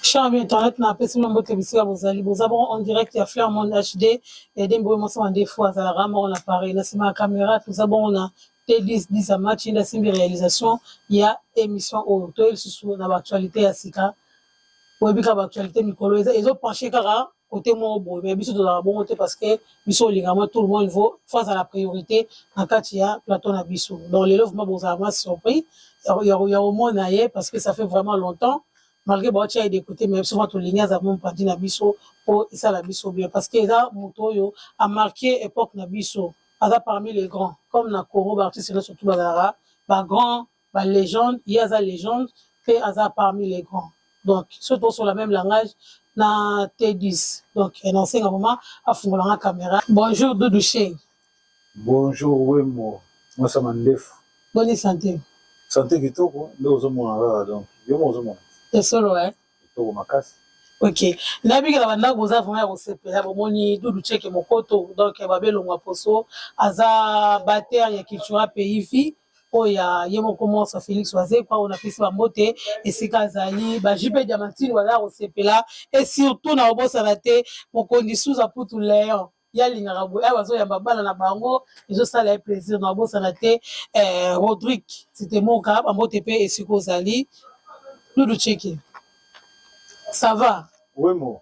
Charme internet na pesi mambo tebisika bozali bozabon en direct ya Fleur Monde HD et des mboué mosa des fois à la rama on appareil na sima caméra tout ça bon on a T10 10 à match la simbi réalisation il y a émission au toile sous na actualité ya sika ou bika actualité mikolo ezo pencher kara côté mo bo mais biso de la bon parce que biso ligament tout le monde faut face à la priorité en cas il y a plateau na biso dans les love ma bozama surpris il y a au monde ailleurs parce que ça fait vraiment longtemps malgré bon tu as d'écouter mais souvent tout lignes à mon parti na biso pour ça la biso bien parce que là motoyo a marqué époque na biso ada parmi les grands comme na Koro artiste surtout bazara ba grand ba légende il y a za légende fait ada parmi les grands donc surtout sur la même langage na T10 donc un ancien moment a fondé la caméra bonjour Doudou Cheng bonjour Wemo moi ça m'endef bonne santé santé kitoko ndio uzomwa donc yo mozomwa c'est solo hein kitoko makasi ok nabi kala banda boza vraiment ko sepela bomoni Doudou Cheng mokoto donc babelongwa poso aza batteur ya culture pays oya yemo commence Félix Oazé quoi on a fait ça moté et c'est kazali ba JP Diamantine wala ko sepela et surtout na obosa raté mon condition za pour tout l'air ya lingara bo ya bazo ya babala na bango ezo sala plaisir na obosa raté Rodrigue c'était mon cas ba moté pe et sikozali Doudou Cheng ça va oui mo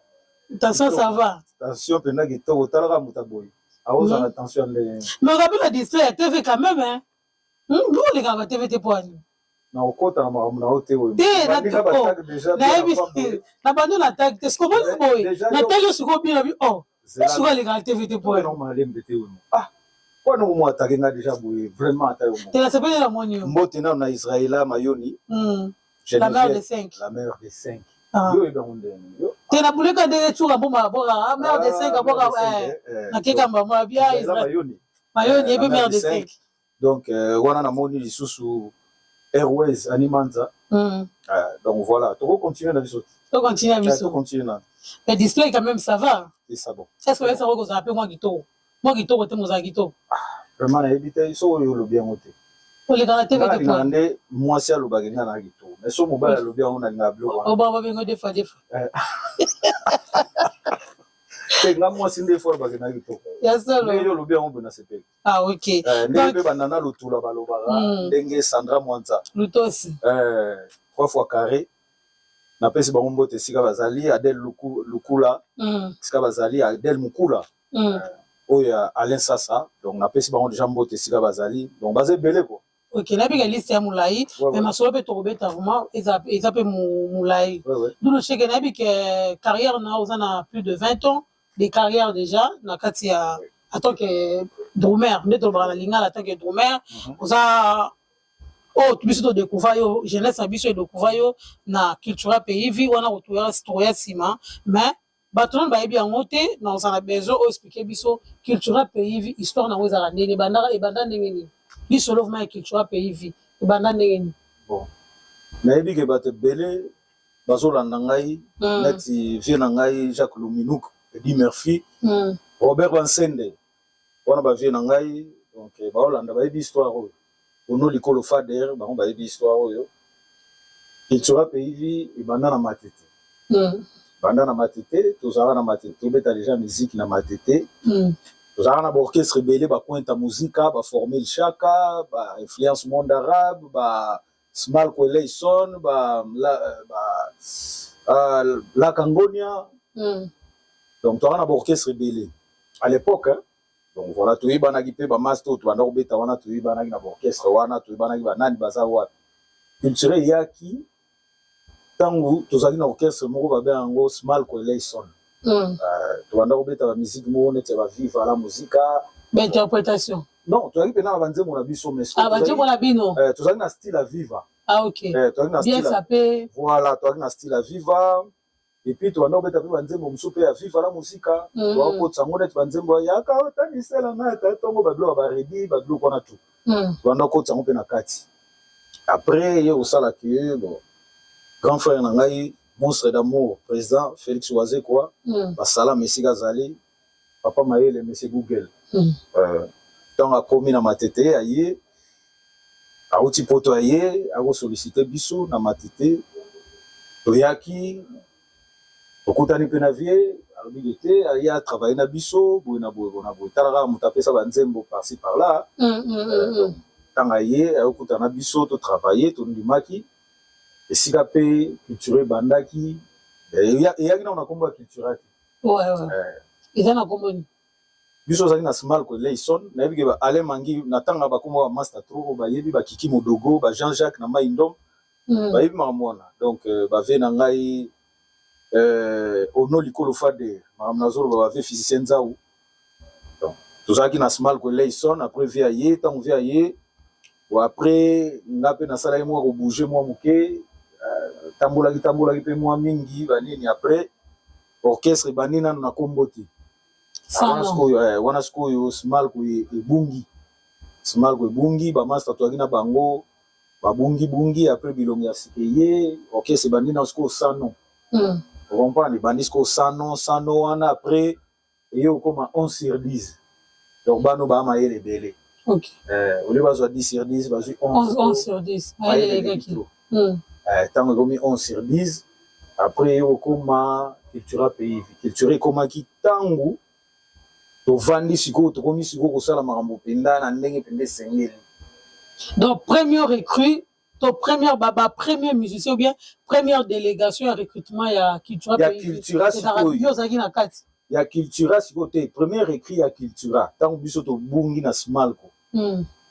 attention ça va attention pena kitoko talaka mutaboy aoza na attention les mais on a distrait TV quand même hein nous les gars TV te poani na okota na ote we na bando na tag te sko bon boy na tag yo siko bien bi oh siko les gars TV te poani non ma lembe te we ah kwa no mo attaquer nga déjà boy vraiment attaquer mo te la sepele la moni mbote na Israël mayoni la mère de 5 yo eba onde yo te na buleka de chura bomba boka mère de 5 boka na keka mbamo bia Israël mayoni ebe mère de 5 donc wana na moni lisusu Airways Animanza donc voilà tu continuer na biso tu continuer na biso continuer na mais display quand même ça va c'est ça bon est-ce que ça va appeler moi gito te moza gito vraiment na ebité so yo lo bien moté pour les gars TV de quoi ndé moi si alo bagenga na gito mais so mobile lo bien on a ngablo o ba bengo des fois c'est nga moi si ndé fois bagenga gito ya solo mais yo lo bien on bona sepe ah OK ndé banana lo tula balobara ndenge Sandra Mwanza lutosi 3 fois carré na pesi bango mbote sika bazali Adèle Lukula sika bazali Adèle Mukula oya Alain Sassa donc na pesi bango déjà mbote sika bazali donc bazé belé quoi OK na bika liste ya mulai mais masolo pe to robeta vraiment ils pe mulai Doudou Cheng na bika carrière na ozana plus de 20 ans de carrière déjà na kati ya en tant que drummer neto bana lingala en tant que drummer oza oh biso to découvrir yo jeunesse biso de découvrir yo na culture pays vi wana otuya storia sima mais baton ba yebi yango te na ozana besoin o expliquer biso culture pays vi histoire na ozala ndenge ebanda ndenge ni biso love my culture pays vi ebanda ndenge ni bon na yebi ke bato belé bazolanda ngai neti vie na ngai Jacques Luminuk Eddie Murphy Robert Vansende wana ba vie na ngai donc baolanda ba yebi histoire oyo ono likolo fader bango ba yebi histoire oyo culture pays vi ebanda na matete banda na matete tozala na matete tobeta déjà musique na matete tozala na orchestre belé ba pointa musica ba former chaka ba influence monde arabe ba small collection ba la Cangonia donc tozala na orchestre belé à l'époque donc voilà tu ibana ki pe ba master tu banda obeta wana tu ibana ki na orchestre wana tu ibana ki ba nani baza wa culture yaki tangu tozali na orchestre moko ba be yango small collection tu banda obeta ba musique mo nete ba viva la musique ba interprétation non tozali pe na ba nzembo na biso mais ba nzembo na bino tozali na style à viva OK tozali na bien sapé voilà tozali na style à viva et puis tu banda obeta pe ba nzembo musu pe ya viva la musique tu ba ko tsango nete ba nzembo ya ka tani sela na ta tongo ba blo ba ready ba blo kona tout tu banda ko tsango pe na kati après ye osala que bon grand frère Nangaï, monstre d'amour, président Félix Oazé quoi, basala Messi Gazali, papa Maël Messi Google. Dans la commune à Matete, aïe, a outi poto aïe, a sollicité biso na Matete, toyaki, tokutani pe na vie alobi ete aya travailler na biso boye na boye talaka moto apesa banzembo par-ci par-là tanga ye ayokutana na biso to travailler tondimaki esika pe culture bandaki eyaki na kombo ya culture eza na kombo ni biso ozali na Small ko Leison nayebi ke ale mangi na tanga bakombo ba master tro bayebi bakiki modogo ba Jean-Jacques na Maindom bayebi makamona donc bave na ngai ono likolo fade makamnazolo bave physicien nzau donc tozalaki na Small ko Leison après via ye tant via ye ou après ngape na sala mo ko bouger mo muke tambolaki pe mo mingi banini après orchestre banina na komboti wana sikoyo Small ko ebungi bamaster toaki na bango babungi après bilongi ya sike ye orchestre banina sikoyo sano comprendre bandi sikoyo sano wana après eye okoma 11/10 donc bano bamayele ebele au lieu bazwa 10/10 bazwi 11/10 ntango ekomi 11/10 après eye okoma cultura pays culture ekomaki ntango tovandi sikoyo tokomi sikoyo kosala makambo mpenza na ndenge mpenza esengeli. Donc première recrue ton premier premier musicien ou bien première délégation à recrutement ya cultura ya cultura sikoyo te première recrue ya cultura ntango biso tobungi na Small ko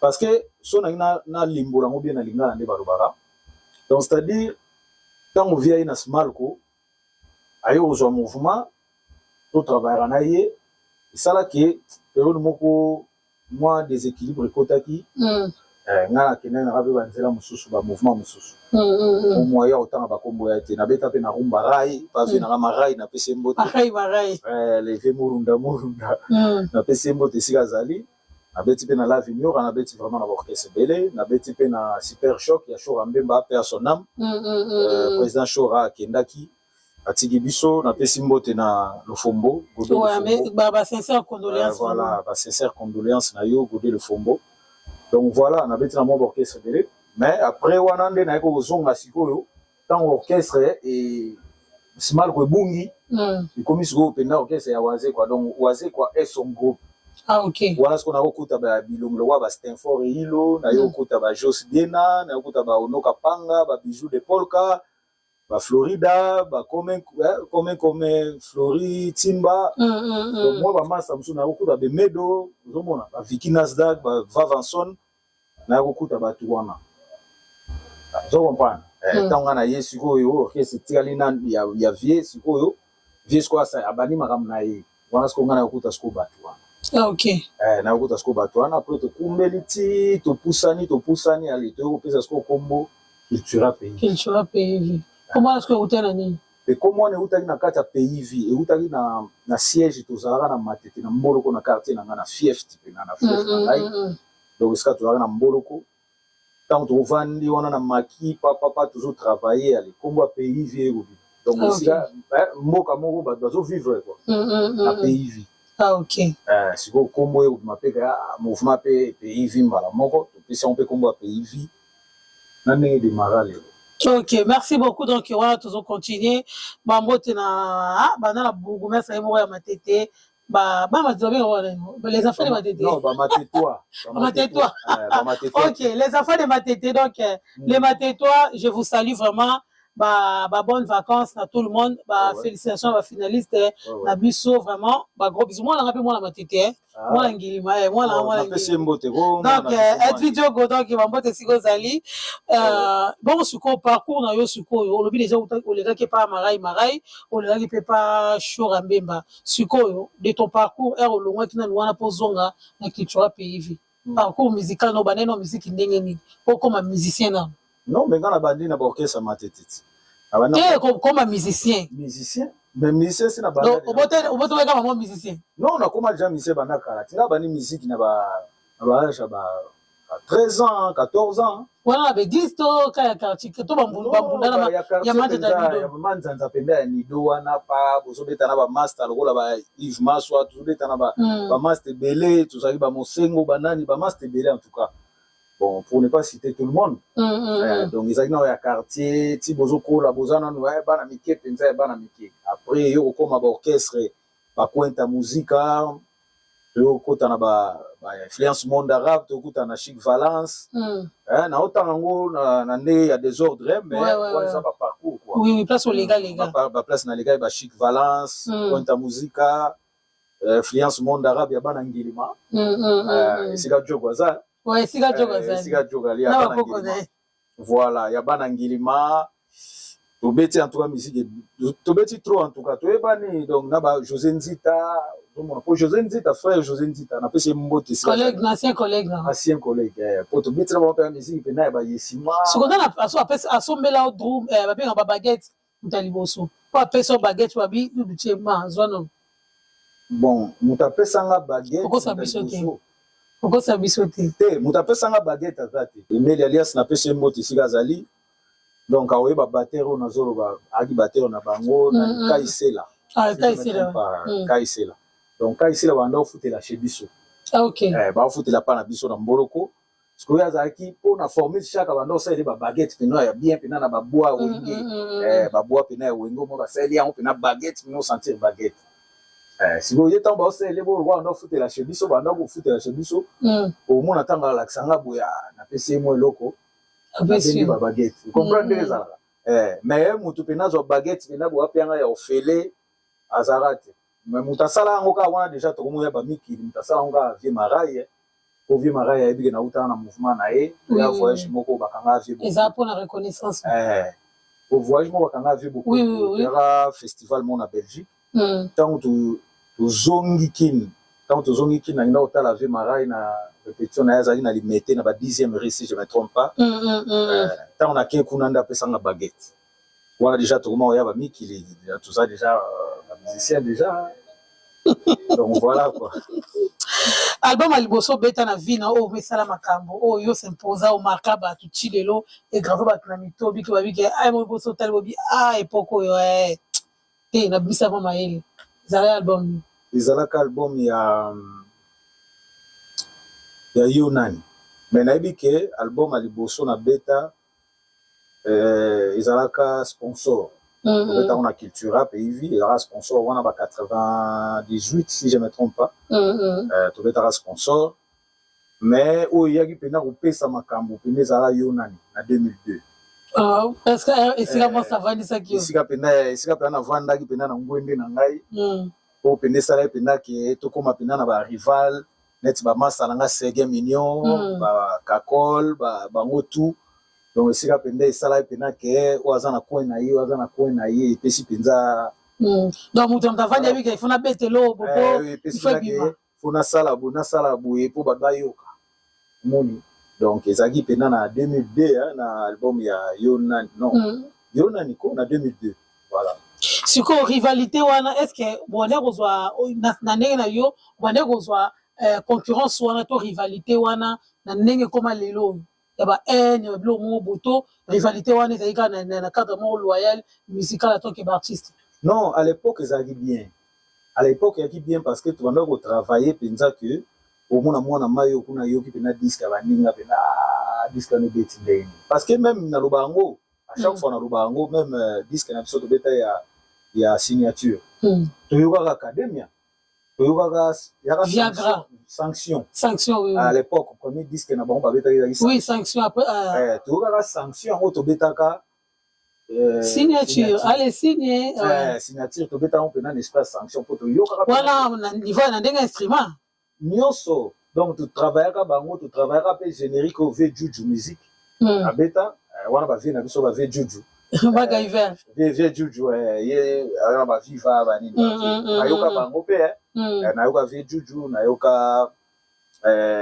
parce que so nangi na limbo nango bien na lingana nde balobaka donc c'est-à-dire ntango via ye na Small ko aye kozwa mouvement to travaillera na ye esalaki période moko mwa déséquilibre ekotaki nga nakendaki na kape banzela mosusu bamouvement mosusu omoya otanga bakombo ya te nabeta mpe na rumba rai pave nanga marai napesi mbote leve morunda napesi mbote esika azali nabeti mpe na la vignora nabeti vraiment na baorchestre ebele nabeti mpe na super choc ya Shora Mbemba ape ya son âme président Shora akendaki atiki biso napesi mbote na Lofombo sincère condoléance voilà sincère condoléance na yo Godé Lofombo donc voilà nabeti na mwa orchestre ebele mais après wana nde naye kozonga sikoyo ntango orchestre et Small ko ebungi ekomi sikoyo penda orchestre ya Waze quoi donc Waze quoi est son groupe wana sikoyo nakokuta bilongolo wa ba Stenford Hilo nayokuta ba Jos Diena nayokuta ba Onoka Panga ba Bijou de Polka ba Florida ba comme Flori Timba donc moi ba masa musu nakokuta be Medo uzomona ba Vicky Nasdaq ba Vavanson nakokuta ba tuwana zo comprendre tanga na ye sikoyo orchestre tikali na ya vie sikoyo vie sikoyo sa abani makam na ye wana sikoyo ngana nakokuta sikoyo ba tuwana nakokuta sikoyo ba tuwana après tokumbeli ti topusani ali tokopesa sikoyo kombo cultura pays comment est-ce que utana nini pe comment on utaki na kati ya pays vie utaki na siège tozalaka na matete na mboloko na quartier na nga na fief tipe na fief na ngai donc esika tozalaka na mboloko ntango tovandi wana na maki papa toujours travailler ali kombo ya pays vie ekobi donc esika mboka moko bato bazovivre quoi na pays vie sikoyo kombo ekobima mpe mouvement mpe pays vie mbala moko topesi yango mpe kombo ya pays vie na ndenge demara lelo. Ok, merci beaucoup. Donc, voilà, toujours continuer. Bambote na banana bourgmestre et moya matete. Les affaires de matete. Non, matétois. Ok, les affaires de matete. Donc, les matétois, je vous salue vraiment. Bonnes vacances à tout le monde. Félicitations à finalistes. Na biso vraiment. Gros bisous. Moi, on a rappelé moi la matete. Moi, l'angilima. Moi, la donc, vidéo go donc, il va m'bote si gozali. Bon, suko parcours na yo suko. On le dit déjà, on le dit pas marai. On le dit pas Shora Mbemba. Suko de ton parcours, au loin qui n'a pas posonga na culture pays. Parcours musical, no banane, no musique ndengeni. Pour comme un musicien là. Non, mais quand on a bandé na orchestre matete. Comme un musicien. Mais musicien c'est na bandé. Donc au bout comme un musicien. Non, on a comme déjà musicien banda kala. Tu as bandé musique na ba 13 ans, 14 ans. Voilà, be 10 to kaya quartier to bambunda na ya manzanza penda ya nido wana pa bozobeta na ba master lokola ba Yves Maswa tozobeta na ba master belé tozali ba mosengo banani ba master belé en tout cas. bon, pour ne pas citer tout le monde. Donc, ils ont un quartier, si vous avez la bozana, nous avons un miké, penza un miké. Après, il y a un orchestre, ba kwenta musica, yo kota na ba influence monde arabe, to kota na Chic Valence. Na otango na né ya désordre, mais on ça ba parcours quoi. Oui, place au légal. Ba place na légal ba Chic Valence, kwenta musica, influence monde arabe ya bana ngilima. Sika jogwaza. Ouais, sika jogwaza. Sika jogali ya bana ngilima. Voilà, ya bana ngilima. Tobeti en tout cas musique, tobeti trop en tout cas. Toebani donc na ba José Nzita, pour José Nzita, frère José Nzita, na pesi mbote si. Collègue, ancien collègue. Ancien collègue. Pour tobeti na ba musique pe na ba Yesima. Secondaire na aso mbela drum ba pe ba baguette mutaliboso. Pas peso baguette babi du tchema zono. Bon, mutapesa nga baguette. Pourquoi ça bisote? Te, mutapesa nga baguette azate. Emeli alias na pesi mbote si gazali. Donc awe ba batero na zoro ba agi batero na bango na kaisela. Kaisela. Donc kaisela banda ofutela chez biso. Ah OK. Ba ofutela pa na biso na Mboroko. Parce que yazaki pour na former chaque banda osala ba baguette pena ya bien pena na ba bois wenge. Ba bois pena ya wengo mo ba sali ya pena baguette pena sentir baguette. Si vous êtes en bas osala bo banda ofutela chez biso banda ko futela chez biso. Au moins atanga la sanga boya na pese mo eloko. Ba baguette. Vous comprenez ça? Mais mutu pena zo baguette pena bo apianga ya ofele azarate. Mais mutasala ngo ka wana déjà to mo ya ba miki mutasala ngo vie maraye. Ko vie maraye ya bige na uta na mouvement na e, ya voyage moko bakanga vie. Et ça pour la reconnaissance. Au voyage moko bakanga vie beaucoup. Il y a festival mon en Belgique. Tant to zongi kin. Tant to zongi kin na ina uta la vie maraye na répétition na yazali na limité na ba 10e récit je me trompe pas. Tant on a qu'un kunanda pesa na baguette. Voilà déjà tout le monde ya ba miki tout ça déjà musicien déjà. Donc voilà quoi. Album aliboso beta na vina o mesala makambo o yo s'imposa o makaba tu chilelo et grave ba na mitobi ki babi ke ay mo boso talbobi epoko yo na bisa ba maeli. Zala album. Izalaka album ya Yunani. Mais naibi ke album aliboso na beta izalaka sponsor. Beta on a Cultura pays il y aura sponsor on a 98 si je me trompe pas. To beta sponsor mais o yaki pena ko pesa makambo pena zala Yunani na 2002. Est-ce que ici comment ça va ça qui ici pena na vanda ki pena na ngwende na ngai. O pena sala pena ke to koma pena na ba rival net ba masala nga Sege Mignon ba Kakol ba ngotu. Donc ici pena esala pena ke wazana ko na ye pesi penza donc mutu mtavanya hivi ke ifuna betelo bobo ifuna sala boye po bagayoka moni. Donc ezaki pena na 2002 na album ya Yonani Yonani ko na 2002 voilà. Siko rivalité wana est-ce que bonne kozwa na ndenge na yo bonne kozwa concurrence wana to rivalité wana na ndenge koma lelo ya ba ya blo mo boto rivalité wana ezalika na cadre mo loyal musical en tant qu'artiste. Non, à l'époque ezalaki bien. À l'époque ezalaki bien parce que tu vas donc travailler penza que au moins mwana mayo kuna yoki pena disque baninga pena disque ne beti ndeni. Parce que même na lobango à chaque fois na lobango même disque na biso to beta ya signature. To yoka academia. To yoka Viagra. Sanction. Oui. À l'époque, premier disque na bango babeta oui, sanction après to yoka sanction auto betaka signature allez signer signature to beta on pena espace sanction pour to yoka voilà na niveau na ndenge instrument nyonso. Donc tu travailles ka bango tu travailles ka pe générique au V Juju musique a beta wana ba vie na biso ba V Juju baga hiver V Juju ye ana ba viva ba nini na yoka bango pe na yoka V Juju na yoka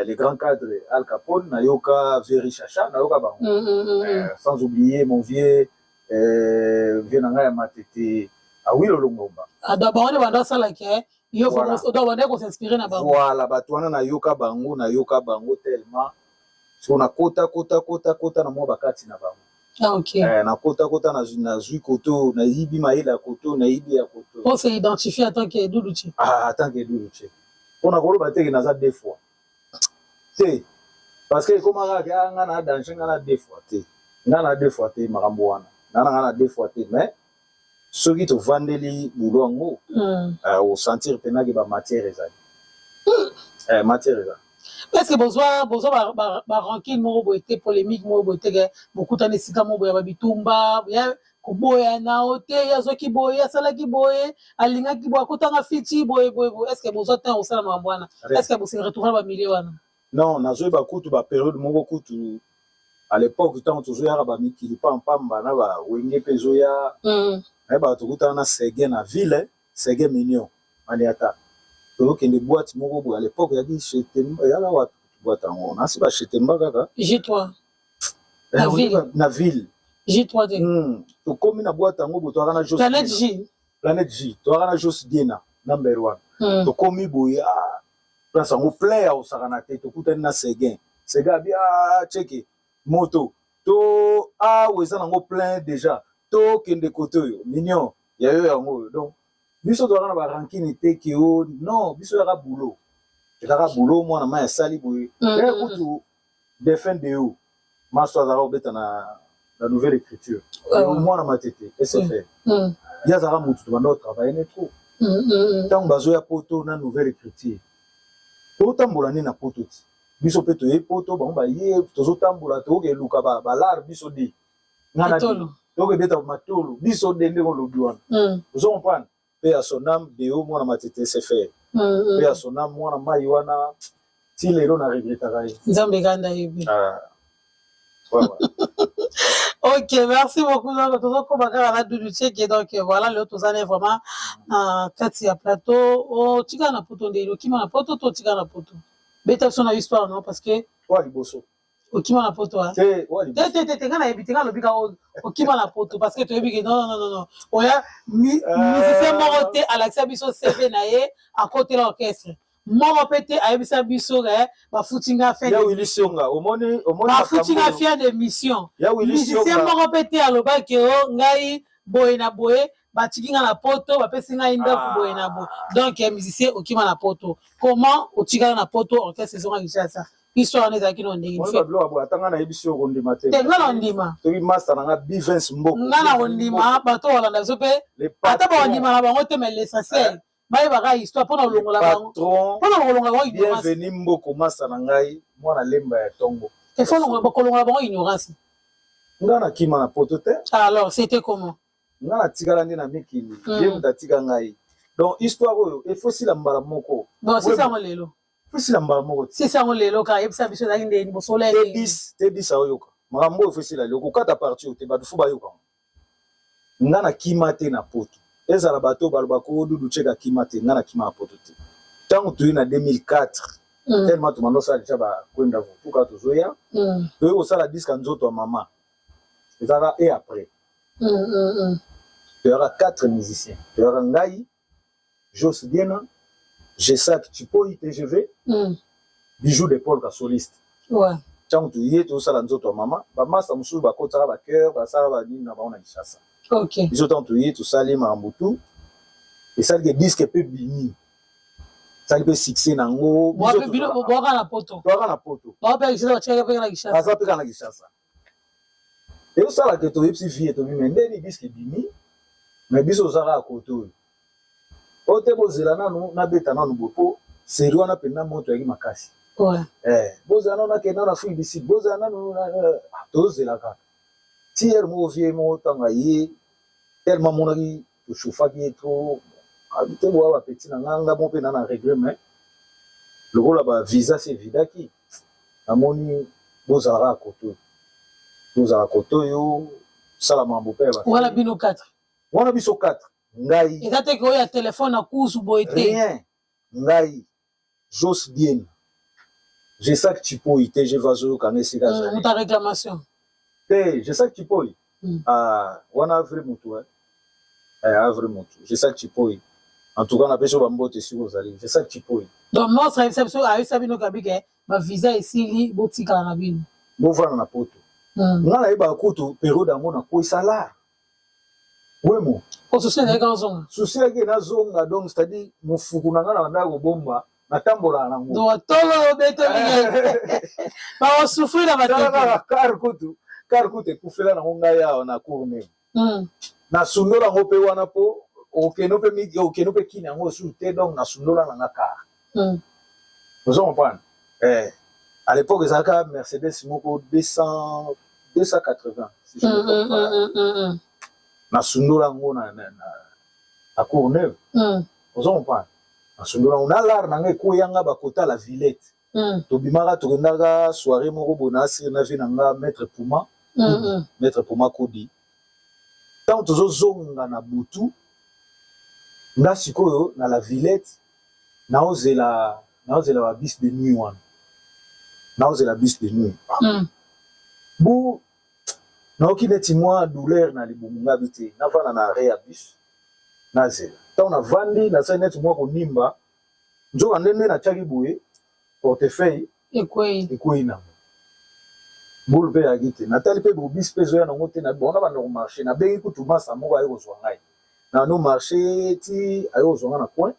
les grands cadres Al Capone na yoka Very Chacha na yoka bango sans oublier mon vieux venanga ya matete Awilo Longomba d'abord on va ça là que yo faut doit s'inspirer na bango voilà bato wana na yoka bango tellement so na kota na mo bakati na bango OK na kota na zui koto na yibi maila koto na yibi ya koto on se identifier en tant que Doudouchi en tant que Doudouchi on a koloba te que naza deux fois te parce que comme on a danger on a deux fois makambo wana na deux fois mais ceux qui te vendent les boulot au sentir pena que ba matière ezali matière ezali parce que besoin ba rancune mo boité polémique mo boité beaucoup tane sika mo boya bitumba ya koboya na ote ya zoki boya sala ki boye alinga ki boya kotanga fiti boye est-ce que besoin temps osala na bwana est-ce que vous se retrouver ba milieu wana non nazo ba kutu ba période moko kutu à l'époque tant toujours ya ba mikili pamba na ba wenge pezo ya ba tukuta na sege na ville sege mignon maniata donc les boîtes moko à l'époque ya dit c'était ya la wa boîte en on a si ba chete mbaka J3 na ville J3 to komi na boîte en go to na Jos Planète J to na Jos Diena number 1 to komi boya place en plein au saranate to kuta na sege bia checker moto to weza nango plein déjà to kende koto yo mignon ya yo yango donc biso to na ba rankine te ki o non biso ya boulot moi na ma sali boye kutu defend de yo maso za robeta na la nouvelle écriture moi na matete SFR ya za mutu to ba travailler ne trop tant bazo ya poto na nouvelle écriture to tambola ni na poto ti biso pe to ye poto bango ba ye tozo tambola to ke luka ba lar biso di ngana to ke beta matolo biso de ndeko lobi wana vous comprenez pe ya sonam de o mwana matete SFR pe ya sonam mwana mai wana ti lero na regreta kai nzambe kanda yebi Ok, merci beaucoup. Donc, tout comme la Doudou Tchèque, donc voilà, le tout ça est vraiment kati ya plateau. Oh, tika na poto ndelo, kima na poto to tika na poto. Beta son histoire non parce que wa liboso. Okima na poto hein. Te kana ebiteka lobika okima na poto parce que tu ebiki non. Oya musicien moko te Alexia biso CV na ye à côté de l'orchestre. Moko pete ayebisa biso ba footinga fait. Ya Willy Sionga, omoni ba footinga fait de mission. Musicien moko pete alobaki o ngai boye na boye batikinga na poto bapesi ngai ndako boye na boye. Donc musicien okima na poto. Comment otika na poto orchestre saison Kinshasa? Histoire neza kino ndingi. Moi bablo abo atanga na ebisio ko ndima te. Te ngala ndima. To bi master na Bivens Mboko. Ngala ndima bato wala ndazo pe. Ata ba ndima na bango te mais l'essentiel. Baye baka histoire pona olongola bango. Pona olongola bango ignorance. Bienvenue Mboko master na ngai mwana lemba ya tongo. Et faut olongola bango ignorance. Ngana kima na poto te. Alors c'était comment? Ngana tikala ndi na mikili. Ye mutatika ngai. Donc histoire oyo il faut si la mbala moko. Bon c'est ça mon lelo. Fisi la mbala moko. Si ça on lelo ka yebisa biso za ndeni bo soleil. Te 10 ayoka. Makambo fisi la lelo kata parti te ba fu ba yoka. Ngana kima te na poto. Ezala bato baloba ko Doudou Tchèque kima te ngana kima na poto te. Tango tu na 2004. Tellement tu mando ça déjà ba kwenda vo. Tuka tozoya. To yo sala disque nzoto wa mama. Ezala et après. Il y aura 4 musiciens. Il y aura Ngai, Jos Diena, Jessak Chipoy TGV, Bijou de Paul ka soliste. Ouais. Tango tu yé to sala nzoto wa mama, ba master musu ba kotara ba cœur, ba sala ba nina ba ona Kinshasa. OK. Biso tango tu yé to sali ma mbutu. Et ça que disque peut bini. Ça peut succès nango. Biso to bilo boka na poto. Boka na poto. Ba pe Kinshasa cheka pe na Kinshasa. Asa pe na Kinshasa. Et ça la que to yepsi vie to bimi ndeni disque bini. Mais biso zara à côté. Ote bozela nanu na beta nanu bopo, seri wana pena moto yaki makasi. Ouais. Bozela na ke na fui d'ici, bozela nanu to zela ka. Tier mo vie mo tanga yi, tellement monaki to chauffa qui est trop habité bo ba petit na nganga mo pe na regret mais le rôle ba visa c'est vidaki. Amoni bozala à côté. Bozala à côté yo sala mambo pe ba. Voilà bino 4. Wana biso 4 ngai ezate ko ya téléphone na kusu boité rien ngai Jos Diena Jessak Chipoy te je vazo kanesi ka jali ta réclamation te Jessak Chipoy wana vrai mutu vrai mutu Jessak Chipoy en tout cas na peso ba mbote si ozali Jessak Chipoy donc moi ça réception a eu sabino kabike ba visa esili botika na bino bo vana na poto ngala eba kutu période ngo na ko sala Wemo. Au souci de la zonga. Souci de la zonga, donc c'est-à-dire, mon foukou n'a pas de bomba. natambola nango donc tolo beto ba souffrir na bateka car kutu ekufela nango ngai awa na Courneuve na sundola yango mpe wana po okeno mpe kini yango sur te donc na sundola nanga car vous comprenez à l'époque ezalaka Mercedes moko 280 si je me trompe pas na sundola yango na Courneuve vous comprenez na sundola yango na lar nanga ekoyanga bakota la Villette tobimaka tokendaka soirée moko bona asiri na vie nanga maître Puma Kodi ntango tozozonga na butu nga sikoyo na la Villette naozela babus de nuit wana naozela bus de nuit bu naoki neti mwa douleur na libumu nga bite navanda na arrêt ya bus nazela ntango navandi nasali neti mwa konimba nzoka ndenge natiaki boye portefeuille ekwei nango bulu mpe yaki te natali mpe bobisi mpe ezoya nango te bona bandeko marché nabengi kutu masa moko aye kozwa ngai na no marché ti aye kozwa ngai na coin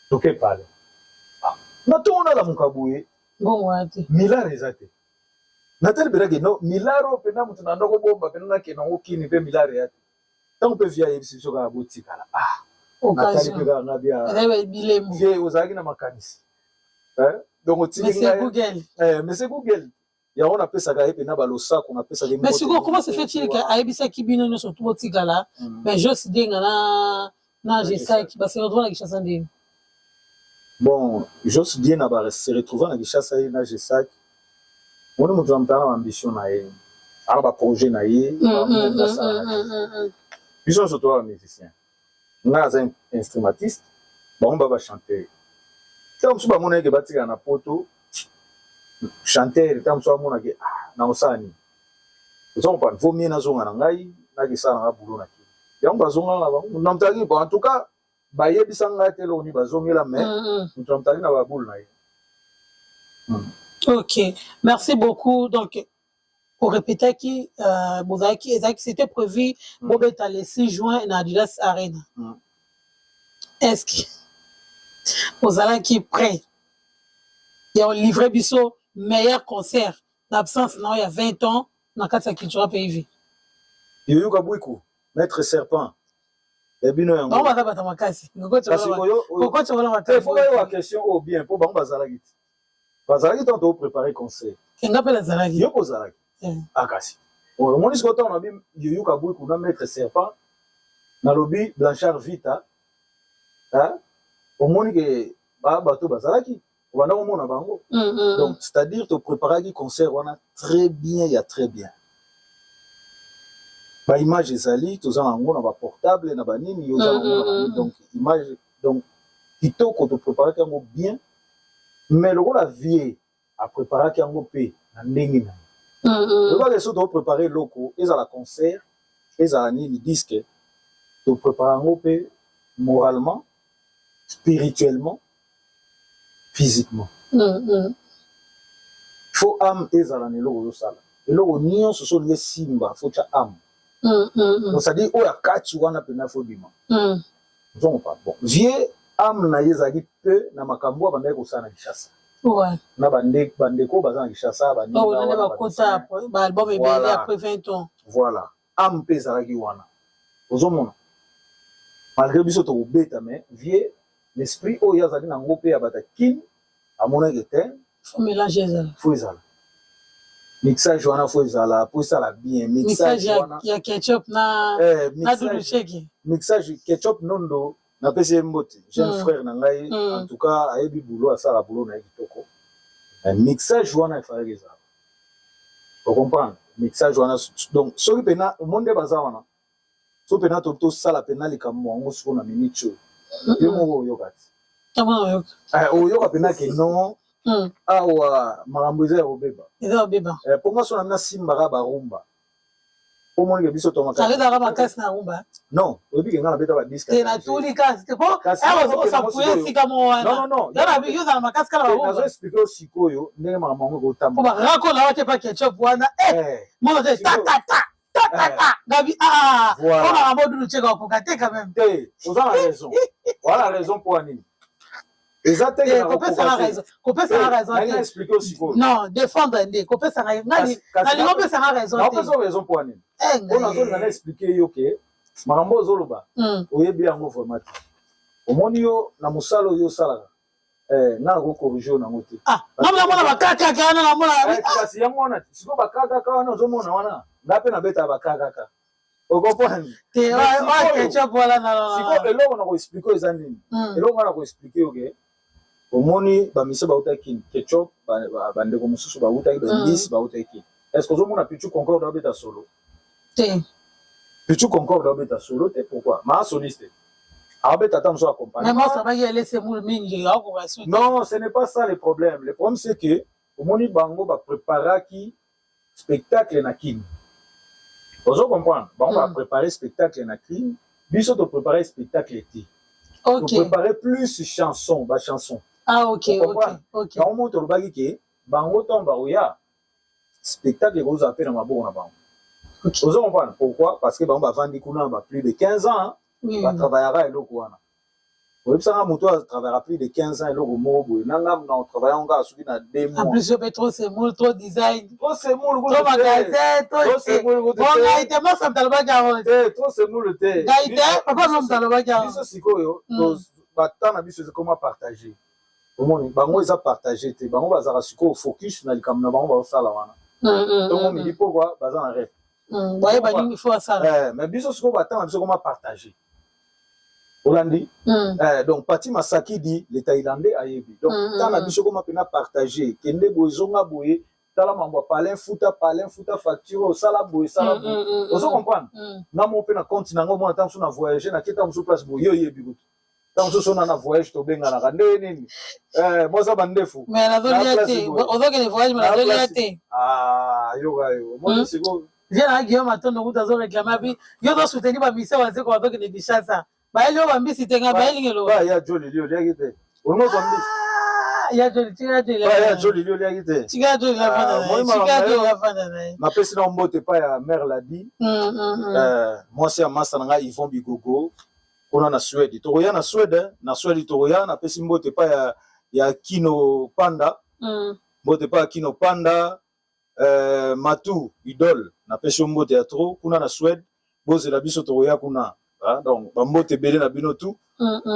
toke pale natongo nalamuka boye milare eza te natali mpenake no milare oyo mpena moto na ndako bomba mpena nakende yango kini mpe milare ya te ntango mpe vie ayebisi biso kaka botikala natali mpe kaka nga vie ozalaki na makanisi donc Monsieur Google. Monsieur Google. Il y a on appelle ça gaïpe na balosako on appelle ça des. Mais comment se fait-il que aibisa kibino no surtout botikala mais juste dinga na Jesaki parce que on doit na Kinshasa ndenge. Bon, juste bien na ba se retrouver na Kinshasa na Jesaki. On nous doit avoir ambition na ye. Ara ba projet na ye. Ils sont surtout un musicien. Na un instrumentiste. Bon on va chanter. Comme si bamona ke batika na poto chanteur comme si bamona ke na osani donc pas vaut mieux na zonga na ngai na ke sala na bulo na ki yango bazonga na bango na mtaki bon en tout cas ba yebisa ngai te lo ni bazongela mais nous mtaki na ba boule na ye. OK, merci beaucoup. Donc pour répéter qui c'était prévu pour être le 6 juin na Adidas Arena. Est-ce que aux allants qui prêt il y a livré biso meilleur concert d'absence non il y a 20 ans dans quatre culture PV Yoyo Kabwiko maître serpent et bino yango on va battre makasi pourquoi tu veux battre faut la question au bien pour bango bazalaki tant de préparer concert kenga pela zalaki yo kozalaki akasi on moni ce qu'on a bien Yoyo Kabwiko na maître serpent na lobby Blanchard Vita au monde que bateau bazalaki on va on a bango donc c'est-à-dire te préparer qui concert on a très bien il y a très bien ba image ezali to za ngo na ba portable na ba nini yo za donc image donc kitoko te préparer kango bien mais le la vie à préparer kango pe na ndenge na le ba leso to préparer loko eza la concert eza nini disque te préparer ngo pe moralement spirituellement, physiquement. Faut âme et zalane lo sala. Et lo nion ce sont les simba, faut ta âme. Donc ça dit oh ya kati wana pena faut bima. Donc pas bon. Vieux âme na yezali peu na makambo abanda ko sana Kinshasa. Ouais. Na bandeko bazana Kinshasa bandi. Oh na ba kota ba album et bien après 20 ans. Voilà. Âme pe zalaki wana. Ozomona. Malgré biso to beta mais vieux l'esprit où il y a zali nango pe abata kin amona gete faut mélanger ça faut ezala mixage wana faut ezala pour ça la bien mixage wana ya ketchup na double shake mixage ketchup nondo na pese mbote jeune frère na ngai en tout cas ayebi boulot asala boulot na kitoko mixage wana ifale ezala vous comprenez mixage wana donc soki pena monde baza wana so pena to sala pena likambo ngo siko na minute yo mo yokati oyoka pena ke non awa makambo eza ya kobeba ponga so na mina simbaka barumba po monike biso tomakazaka makasi na rumba non oyebi ke nga na beta badiske tenatuli kasi te po osapuye esika mo wana yozala makasi kala barumba nazo explike osikoyo ndenge makambo yango ekotamba po barakola wate pa ketchup wana mono te tatata Gabi, on a un mot de quand même. Vous avez raison. Voilà la raison pour Annie. Exact. Kopesa na raison. Na expliquer aussi quoi. Non, défendre ndé. Kopesa na ngani. Na kopesa na raison. Na kopesa raison pour nini? On a besoin d'aller expliquer yo que makambo zoloba. Oyebi yango vraiment. Omoni yo na musalo yo sala. Na ko corriger na ngote. Ah, na mona bakaka kana na mona. Kasi yango wana. Siko bakaka kana ozomona wana. Ngape na beta bakaka ka. Okoponi. Te wa ketchup wala na. Siko eloko na ko expliquer eza nini? Eloko na ko expliquer okay. Omoni ba mise ba utaki ketchup ba ndeko mususu ba utaki ba lisse ba utaki. Est-ce que ozomona Pichu Concorde ba beta solo? Te. Pichu Concorde ba beta solo te pourquoi? Ma soliste. Non, ce n'est pas ça le problème. Le problème, c'est que Omoni Bango va préparer qui spectacle na kin. Vous comprenez? Bango va préparer spectacle na kin. Biso de préparer spectacle été. Ok. Vous préparez plus chansons, ba chanson. Ah ok, ok. Quand on monte le bagi que Bango tombe oya spectacle vous appelle na maboko na bango. Vous comprenez pourquoi? Parce que Bango va vendre kuna ba plus de 15 ans. Il travaillera et l'eau. Oui, ça travaillera plus de 15 ans et l'eau. On travaille encore à 2 mois. En plus, je peux trop semoule, trop design. Trop semoule, trop magasin, trop semoule. Bon, gaïté, moi, ça me t'a le bagarre. Trop semoule, t'es. Gaïté, pourquoi ça me t'a le bagarre? Biso sikoyo, batana biso c'est comment partager. Omoni, bango ils a partagé, t'es. Bango bazara siko focus na likamna bango ba sala wana. Donc on me dit pourquoi bazana rêve. Ouais, bah il faut ça. Mais biso siko batana biso comment partager. Hollandi. Donc, Pati Masaki dit les Thaïlandais a yebi. Donc, dans la bicho comment pena partager. Kende boizonga boye, tala mambo palin futa facture, sala boye. Vous comprenez? Na mon pena continent ngo mo attend sur na voyager na kita musu place boye yebi gout. Tant so na voyage to benga na kande nini. Moi ça bandefu. Mais la voliate, ozo que les voyages mais la voliate. Ah, yo. Moi c'est go. Viens à Guillaume attendre route azo réclamer bi. Yo do soutenir ba mission wa ko azo que ne Kinshasa. Baeli oba mbisi tenga baeli ngelo ba ya joli lio liagite olmo zo mbisi ya joli lio liagite tiga joli la fana na na pesi na mbote pa ya mère la dit moi c'est massa nga Yvon Bigogo kuna na Suède toroya na Suède toroya na pesi mbote pa ya Kino Panda mbote pa Kino Panda Matu idole na pesi mbote ya trop kuna na Suède boze la biso toroya kuna. Donc, Bambote Belé na bino tout.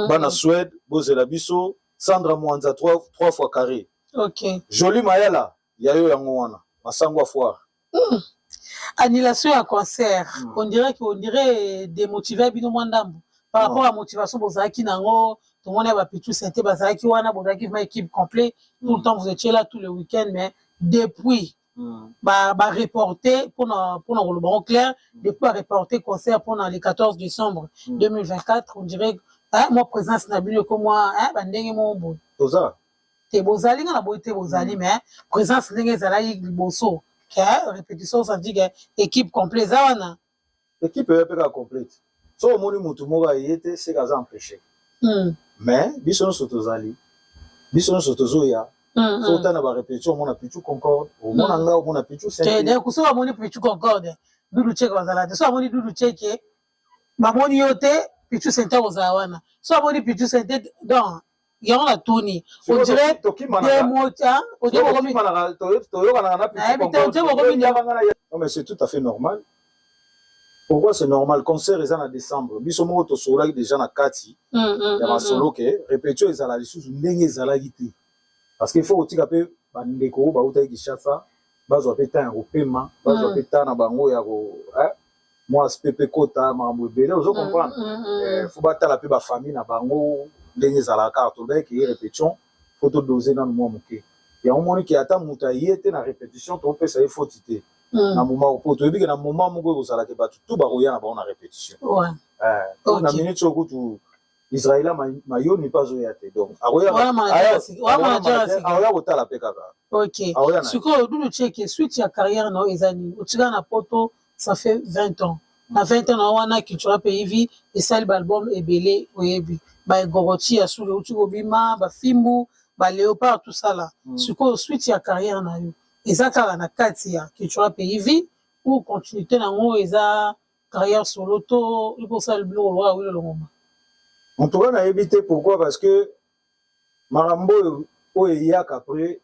Bana Suède, Bose la biso, Sandra Mwanza 3 fois carré. Ok. Joli Mayala, Yayo Yangoana, Masangwa Foire. Annulation à concert. On dirait démotiver bino mwandambo. Par rapport à motivation, Bozaki Nango, tout le monde a Pichu Sainte Bazaki Wana, Bozaki ma équipe complète. Tout le temps, vous étiez là tout le week-end, mais depuis. Reporter pour le bon clair depuis reporter concert pendant le 14 décembre 2024 on dirait moi présence na bino comme moi bandenge mo bo toza te bozali na boité bozali mais présence ndenge zala liboso que répétition ça dit équipe complète wana équipe est complète so moni mutu moga yete c'est kaza empêché mais biso no sotozali biso no sotozoya faut na ba répétition mon Pichu Concorde au mon anga au mon Pichu Sainte de kuso ba moni Pichu Concorde dudu check bazala de so moni dudu check ba moni yote Pichu Sainte ozawana so moni Pichu Sainte donc il y a la tournie on dirait des mots on dirait comme non mais c'est tout à fait normal. Pourquoi c'est normal? Concert est en décembre biso mo to sola déjà na kati ya ba solo ke répétition ezala lisusu ndenge ezala giti. Parce qu'il faut aussi que bandeko ba uta Kinshasa bazwa peta en opema bazwa peta na bango ya ko moi pepe kota mambo belé vous comprendre faut batala pe ba famille na bango ndenge za la carte donc qui répétition faut to doser dans le moment moké ya on moni ki ata muta yete na répétition to pesa il faut titer na moment au to ebike na moment moko ko sala ke batu tout ba roya na ba na répétition na minute au tout Israël mayo ni pas oyate donc aroya otala pe kaka. OK. Siko dudu cheke switch ya carrière na ezani otika na poto ça fait 20 ans. Na 20 ans na wana kichwa pe hivi esali album ebele oyebi ba goroti ya sule utiko bima ba fimbu ba léopard tout ça là. Siko switch ya carrière na yo ezaka na kati ya kichwa pe hivi ou continuité na ngo eza carrière solo to il faut ça le bleu roi oui le moment. En tout cas, on a évité pourquoi? Parce que marambo oyo eyaka après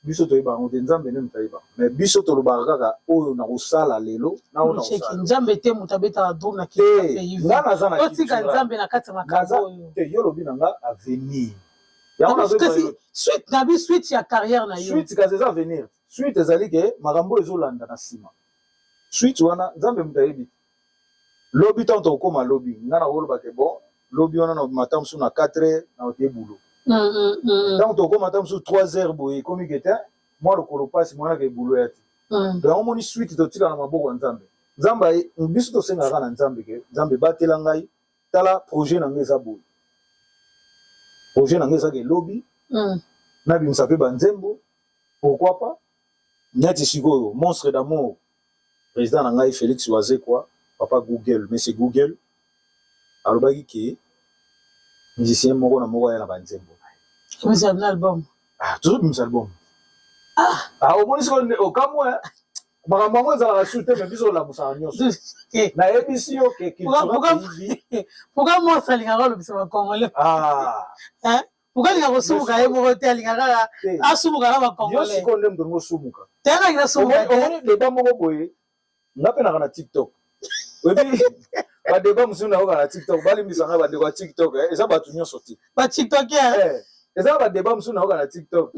biso toyeba ngo te nzambe nde mutayeba mais biso tolobaka kaka oyo na kosala lelo na oyo na kosala nzambe te moto abetaka droit na kiti nga naza na otika nzambe na kati ya makambo oyo te yo lobi na nga avenir suite na bi suite ya carrière na yo suite kasi eza avenir suite ezali ke makambo ezolanda na nsima suite wana nzambe moto ayebi lobi ntango tokokóma lobi nga na koloba ke bon lobi wana na mata mosusu na 4 heures na ote bulo ntango tokokóma ata mosusu 3 heures boye ekomi ke te mwa lokolo mpasi mwanaka ebulo ya te yango moni suite totika na maboko ya nzambe nzambe biso tosengaka na nzambe ke nzambe batela ngai tala projet na ngai eza boye projet na ngai ezaka elobi nabimisa mpe banzembo pourquoi pas neti sikoyo monstre d'amour président na ngai Félix Wazekwa papa Google mais c'est Google alobaki ke musicien moko na moko aya na banzembo bimisa album toujours bimisa album omoni sikoyo okamwa makambo yango ezalaka sur te mais biso olambusaka nyonso nayebisi yo ke pourquoi monstre alingaka olobisa bacongolais pourquoi alingaka kosumuka ye moko te alingaka asumuka na bacongolais yo sikoyo nde moto ngo osumuka teyangaki nasumuka omoni deba moko boye nga mpe naka na tiktok oyebi badeba mosusu nayoka na tiktok balimbisanga bandeko ya tiktok eza bato nyonso te batiktokere eza badeba mosusu nayoka na tiktok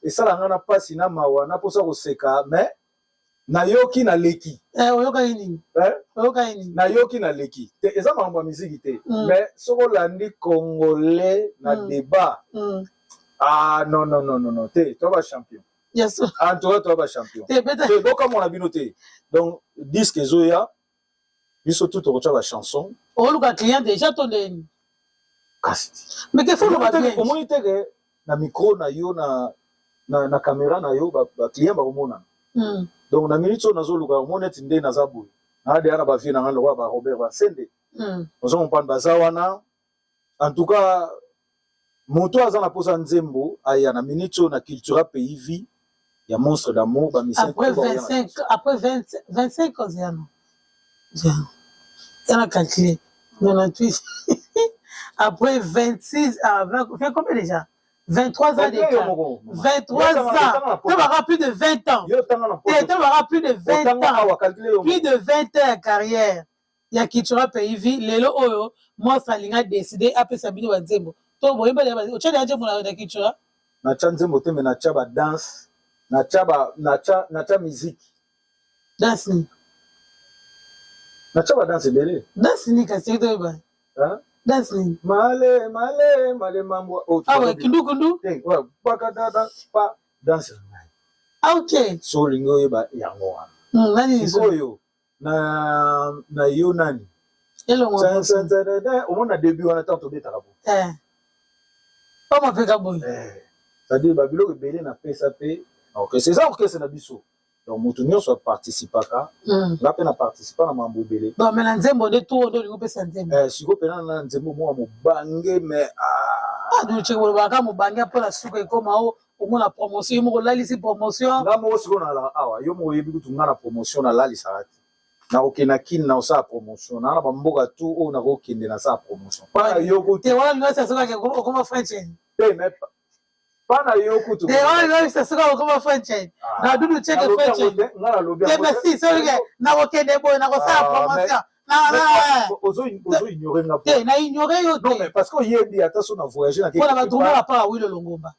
esalanga na mpasi na mawa na mposa koseka mais nayoki naleki oyokaki nini oyokaki nini nayoki naleki te eza makambo ya miziki te mais soki olandi congolais na débat non te toa bachampion antoa toa bachampion te bokamona bino te donc disque ezoya biso tu tokotya bachanson oluka client déjà to ndeni kasi mais ke folo babien omoni teke na micro na yo na caméra na yo baclient bakomonana donc na minute oyo nazoluka omoni eti nde naza boye nadeya na bavie na nga lokola ba Robert Basende ozo kompane baza wana en tout cas moto aza na posa nzembo aya na minute oyo na cultura pays vie ya monstre d'amour après 25 ans yana yana calculé 98 après 26 fait combien déjà 23 ans d'écart 23 ans tu vas plus de 20 ans tu vas plus de 20 ans plus de 20 ans de carrière ya cultura pays vie lelo oyo monstre alinga décidé apesa bino banzembo to boyeba ocha de nzembo na cultura na cha nzembo te me na cha ba danse na cha musique danse ni na cha ba danse belé danse ni kasi to ba danse ni male mambo kindu baka dada pa danse okay so lingo yeba yango wana nani sikoyo na yo nani elongo omona début wana tanto betaka bo Comment peka boy c'est-à-dire babiloko ebele na pesa pe orchestre eza orchestre na biso donc moto nyonso aparticipaka nga mpe na participa na mambo ebele donc mais na nzembo nde to ondo olingo opesa nzembo sikoyo mpena na nzembo moko mobange mais duceke bolobaka mobange mpona suka ekoma o omona promotion yo moko olalisi promotion nga moko sikoyo nalaka awa yo moko oyebi kutu nga na promotion nalalisaka te nakokende kini na osala promotion naa na bamboka tu oyo nakokende nasala promotion mpana yo kutu te wana lingosa sokake okoma franchaine te mais mpana yo kutu te wana lingosa soka okoma franchaine na dudu cheke franchaine nga nalobi te merci soke nakokende boye nakosala promotion ozoignore nga te na ignore yo te parce que oyebi ata so na voyage na mpona badrumela mpa awilo longomba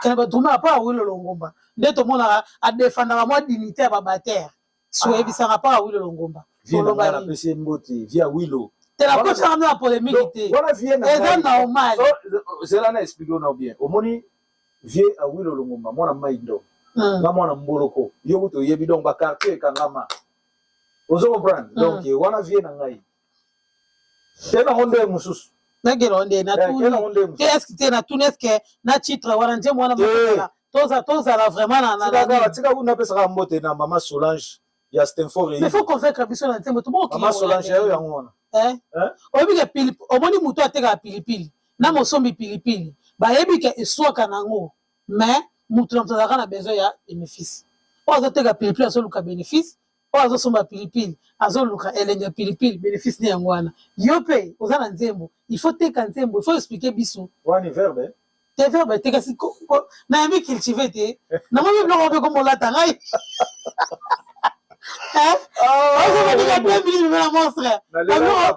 kana badrumela mpa awilo longomba nde tomonaka adefandaka mwa dignité ya babatere soyebisaka mpa awilo longomba apesi mbote via wilo te nakosaka mpe na polémique te eza normal zela na explique ona bien omoni vie awilo longomba mwana mai ndo nga mwana mboloko yo kutu oyebi donc bakartier ekangama ozo comprendre donc wana vie na ngai te nango nde mosusu nakelo nde te na tuni eske na titre wana nzembo wana tozala vraiment tika kuna apesaka mbote na mama Solange ya Stanford mais faut convaincre biso na nzembo mama Solange yayo yango wana oyebi ke omoni moto atekaka pilipili na mosombi pilipili bayebi ke eswaka nango mais moto na moto azalaka na besoin ya bénéfice oyo azoteka pilipili azoluka bénéfice oyo azosomba pilipili azoluka elenge ya pilipili bénéfice ne yango wana yo mpe oza na nzembo il faut teka nzembo il faut expliquer biso wani verbe te faire ba te kasi na yami cultiver te na moi même non comme la tangai hein on va dire que 2 minutes la monstre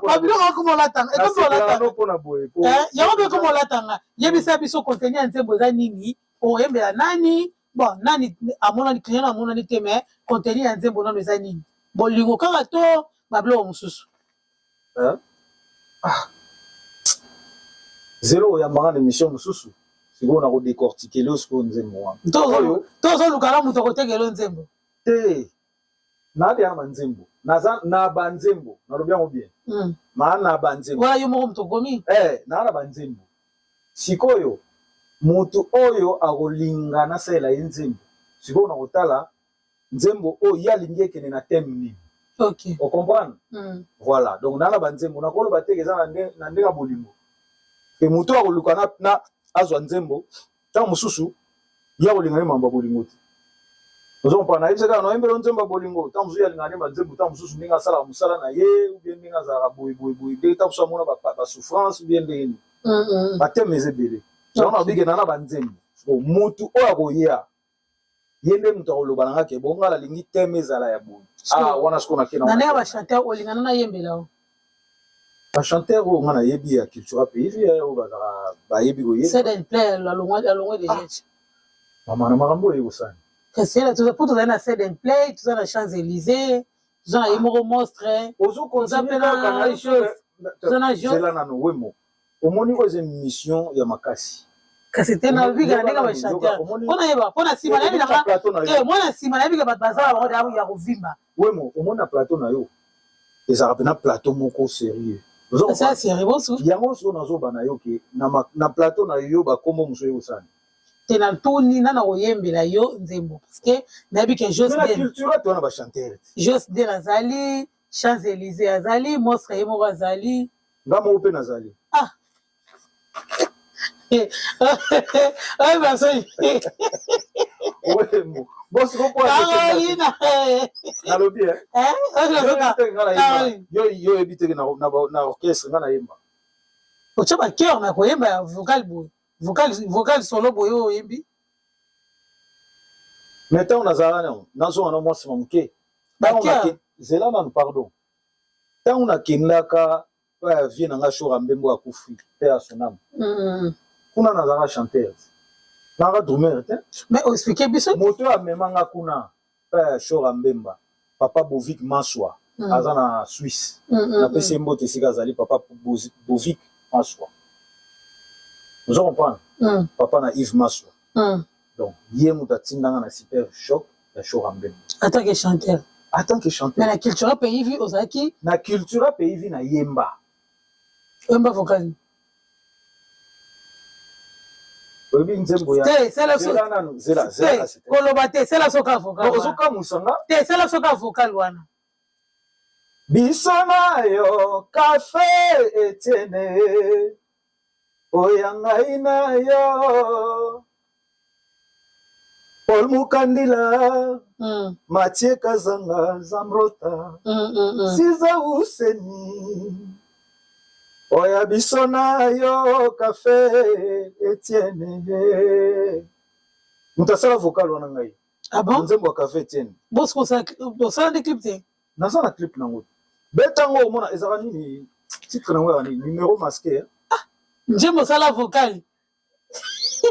pas bien comme la tangai et comme la tangai hein ya on comme la tangai yebisa biso contenir nzembo za nini o yembela nani bon nani amona ni client amona ni te mais contenir nzembo na za nini bolingo kaka to bablo mususu hein zéro ya manga émission mususu siko na ko décortiquer lo siko nzembo wa tozo lukala muto kotekelo nzembo te na de ama nzembo na banzembo na lobia mo bien maana banzembo wala yo mo muto gomi na banzembo sikoyo mutu oyo akolingana sela nzembo siko na kotala nzembo o ya lingeke na thème ni OK on comprend voilà donc na banzembo na kolo batekeza na ndenga bolingo ke mutu akolukana na azwa nzembo ta mususu ya kolingana mamba bolingo te ozo mpana ibisaka na yembelo nzembo bolingo ta mususu ya lingana mamba nzembo ta mususu ndinga sala musala na ye ou bien ndinga za boy de ta so mona ba souffrance ou bien ndeni batemeze bele so na bige na banzembo so mutu oyo akoya yende mutu akoloba nanga ke bonga la lingi temezala ya boy wana siko na kena na ne ba chanteur olingana na yembela o ba chanteur o ngana yebi ya culture pays ya o bazaka ba yebi ko yebi c'est un play la longwa de jeje mama na makambo yego sana kasi la tout pour na c'est un play tout na Champs-Élysées tout na yemoro monstre ozo continuer ka na chose zela na no wemo omoni ko ze mission ya makasi kasi tena biga ndeka ba chanteur pona yeba pona sima na bina mona sima na biga bazala ba roda ya kovimba wemo omona plateau na yo ezaka pena plateau moko sérieux ça c'est riboso yango so nazo bana yo ke na plateau na yo ba kombo muso yo sana tena tuni na oyembela yo nzembo parce que na bika juste la culture to na ba chanteur juste de nazali Champs-Élysées azali monstre yemo azali ngamo pe nazali ay ba so wemo boss ko kwa na lobi yo ebite na orchestre ngana yemba o chaba cœur na koyemba ya vocal solo boyo yembi maintenant on azala na zo na mwasi mamke zela na pardon tant on a kindaka pa vie na nga shora mbembo akufi pe asonam kuna nazala chanteur nanga drummer te mais expliquer biso moto amemanga kuna pa shora mbemba papa Bovic Maswa aza na Suisse na pese mbote sika zali papa Bovic Maswa vous comprenez papa na Yves Maswa donc yé muta tindanga na super choc ya shora mbemba en tant que chanteur mais la culture pays vie ozaki na culture pays vie na yemba vocal obi nzembo ya zela koloba te sela soka vocal ozoka musanga te sela soka vocal wana biso na yo café Etienne oyanga ina yo Paul Mukandila Mathieu Kazanga Zamrota Siza Useni oya biso na yo café Etienne mutasala vocal wana ngai bon nzembo café Etienne boss ko ça des clips te nasa na clip nango betango omona ezaka nini titre nango ya numéro masqué nzembo sala vocal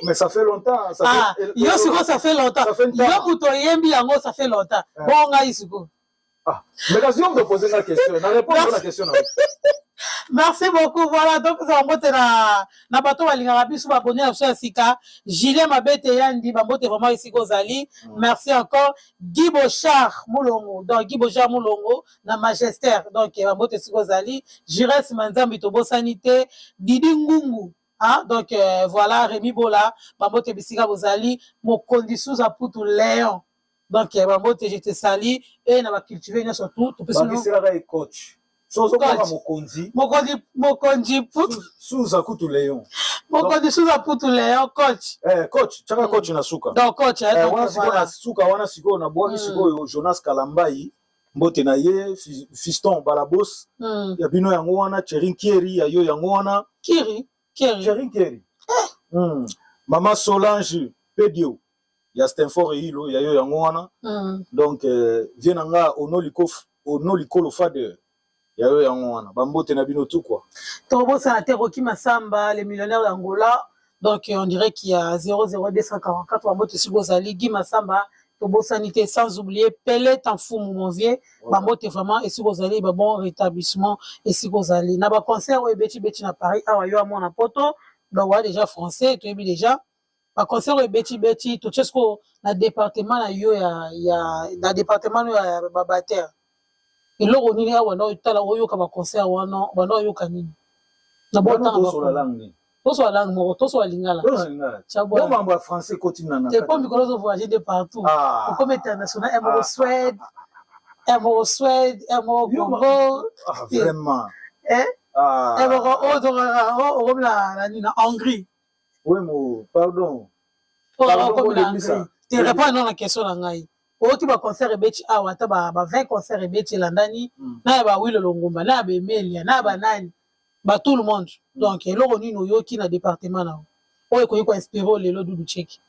mais ça fait longtemps yo siko ça fait longtemps yo muto yembi yango ça fait longtemps bon ngai siko mais quand on me poser la question na répondre à la question na merci beaucoup voilà donc ça mbote na bato balingaka biso babonné na biso ya sika Julien Mabete yandi bambote vraiment esika ozali merci encore Guy Bochard Moulongo donc Guy Bochard Moulongo na Magester donc bambote esika ozali Jires Manzambi tobosani te Didi Ngungu donc voilà Rémi Bola bambote bisika bozali mokondi sous aputu Léon donc bambote je te sali et na ba cultiver na surtout to pesa no coach sozo kwa mokonzi suza kutu Léon mokonzi suza kutu Léon coach coach chaka coach na suka donc coach wana siko na suka wana siko na bwaki siko Jonas Kalambai mbote na ye fiston balabos ya bino yango wana Cherin Kieri ya yo yango wana Cherin Kieri Mama Solange Pedio ya Stanford Hilo ya yo yango wana donc vienanga ono likolo fader ya yo yango wana bambote na bino tout quoi Tobo Sanate Rocky Massamba les millionnaires d'Angola donc on dirait qu'il y a 00244 bambote Sigozali Guy Massamba Tobo Sanité sans oublier Pelé Tanfou mon vieux bambote vraiment et Sigozali ba bon rétablissement et Sigozali na ba concert au Beti na Paris awa yo amona poto donc ouais déjà français tu es déjà ba concert au Beti to chesko na département na yo ya na département ya babater eloko nini awa na otala oyoka ba concert wana bana oyoka nini na bota to so la langue to so la langue moko to so lingala bon mambo ya français continue na c'est comme because of voyager de partout comme international emo Suède emo Congo vraiment emo la nina Hongrie oui mo pardon tu réponds non la question na ngai oti ba concert ebeti awa ata ba 20 concert ebeti landani na ba Wilo Longomba na ba Emelia na ba nani ba tout le monde donc eloko nini oyoki na département na oyo ko inspiré lelo Dudu Cheki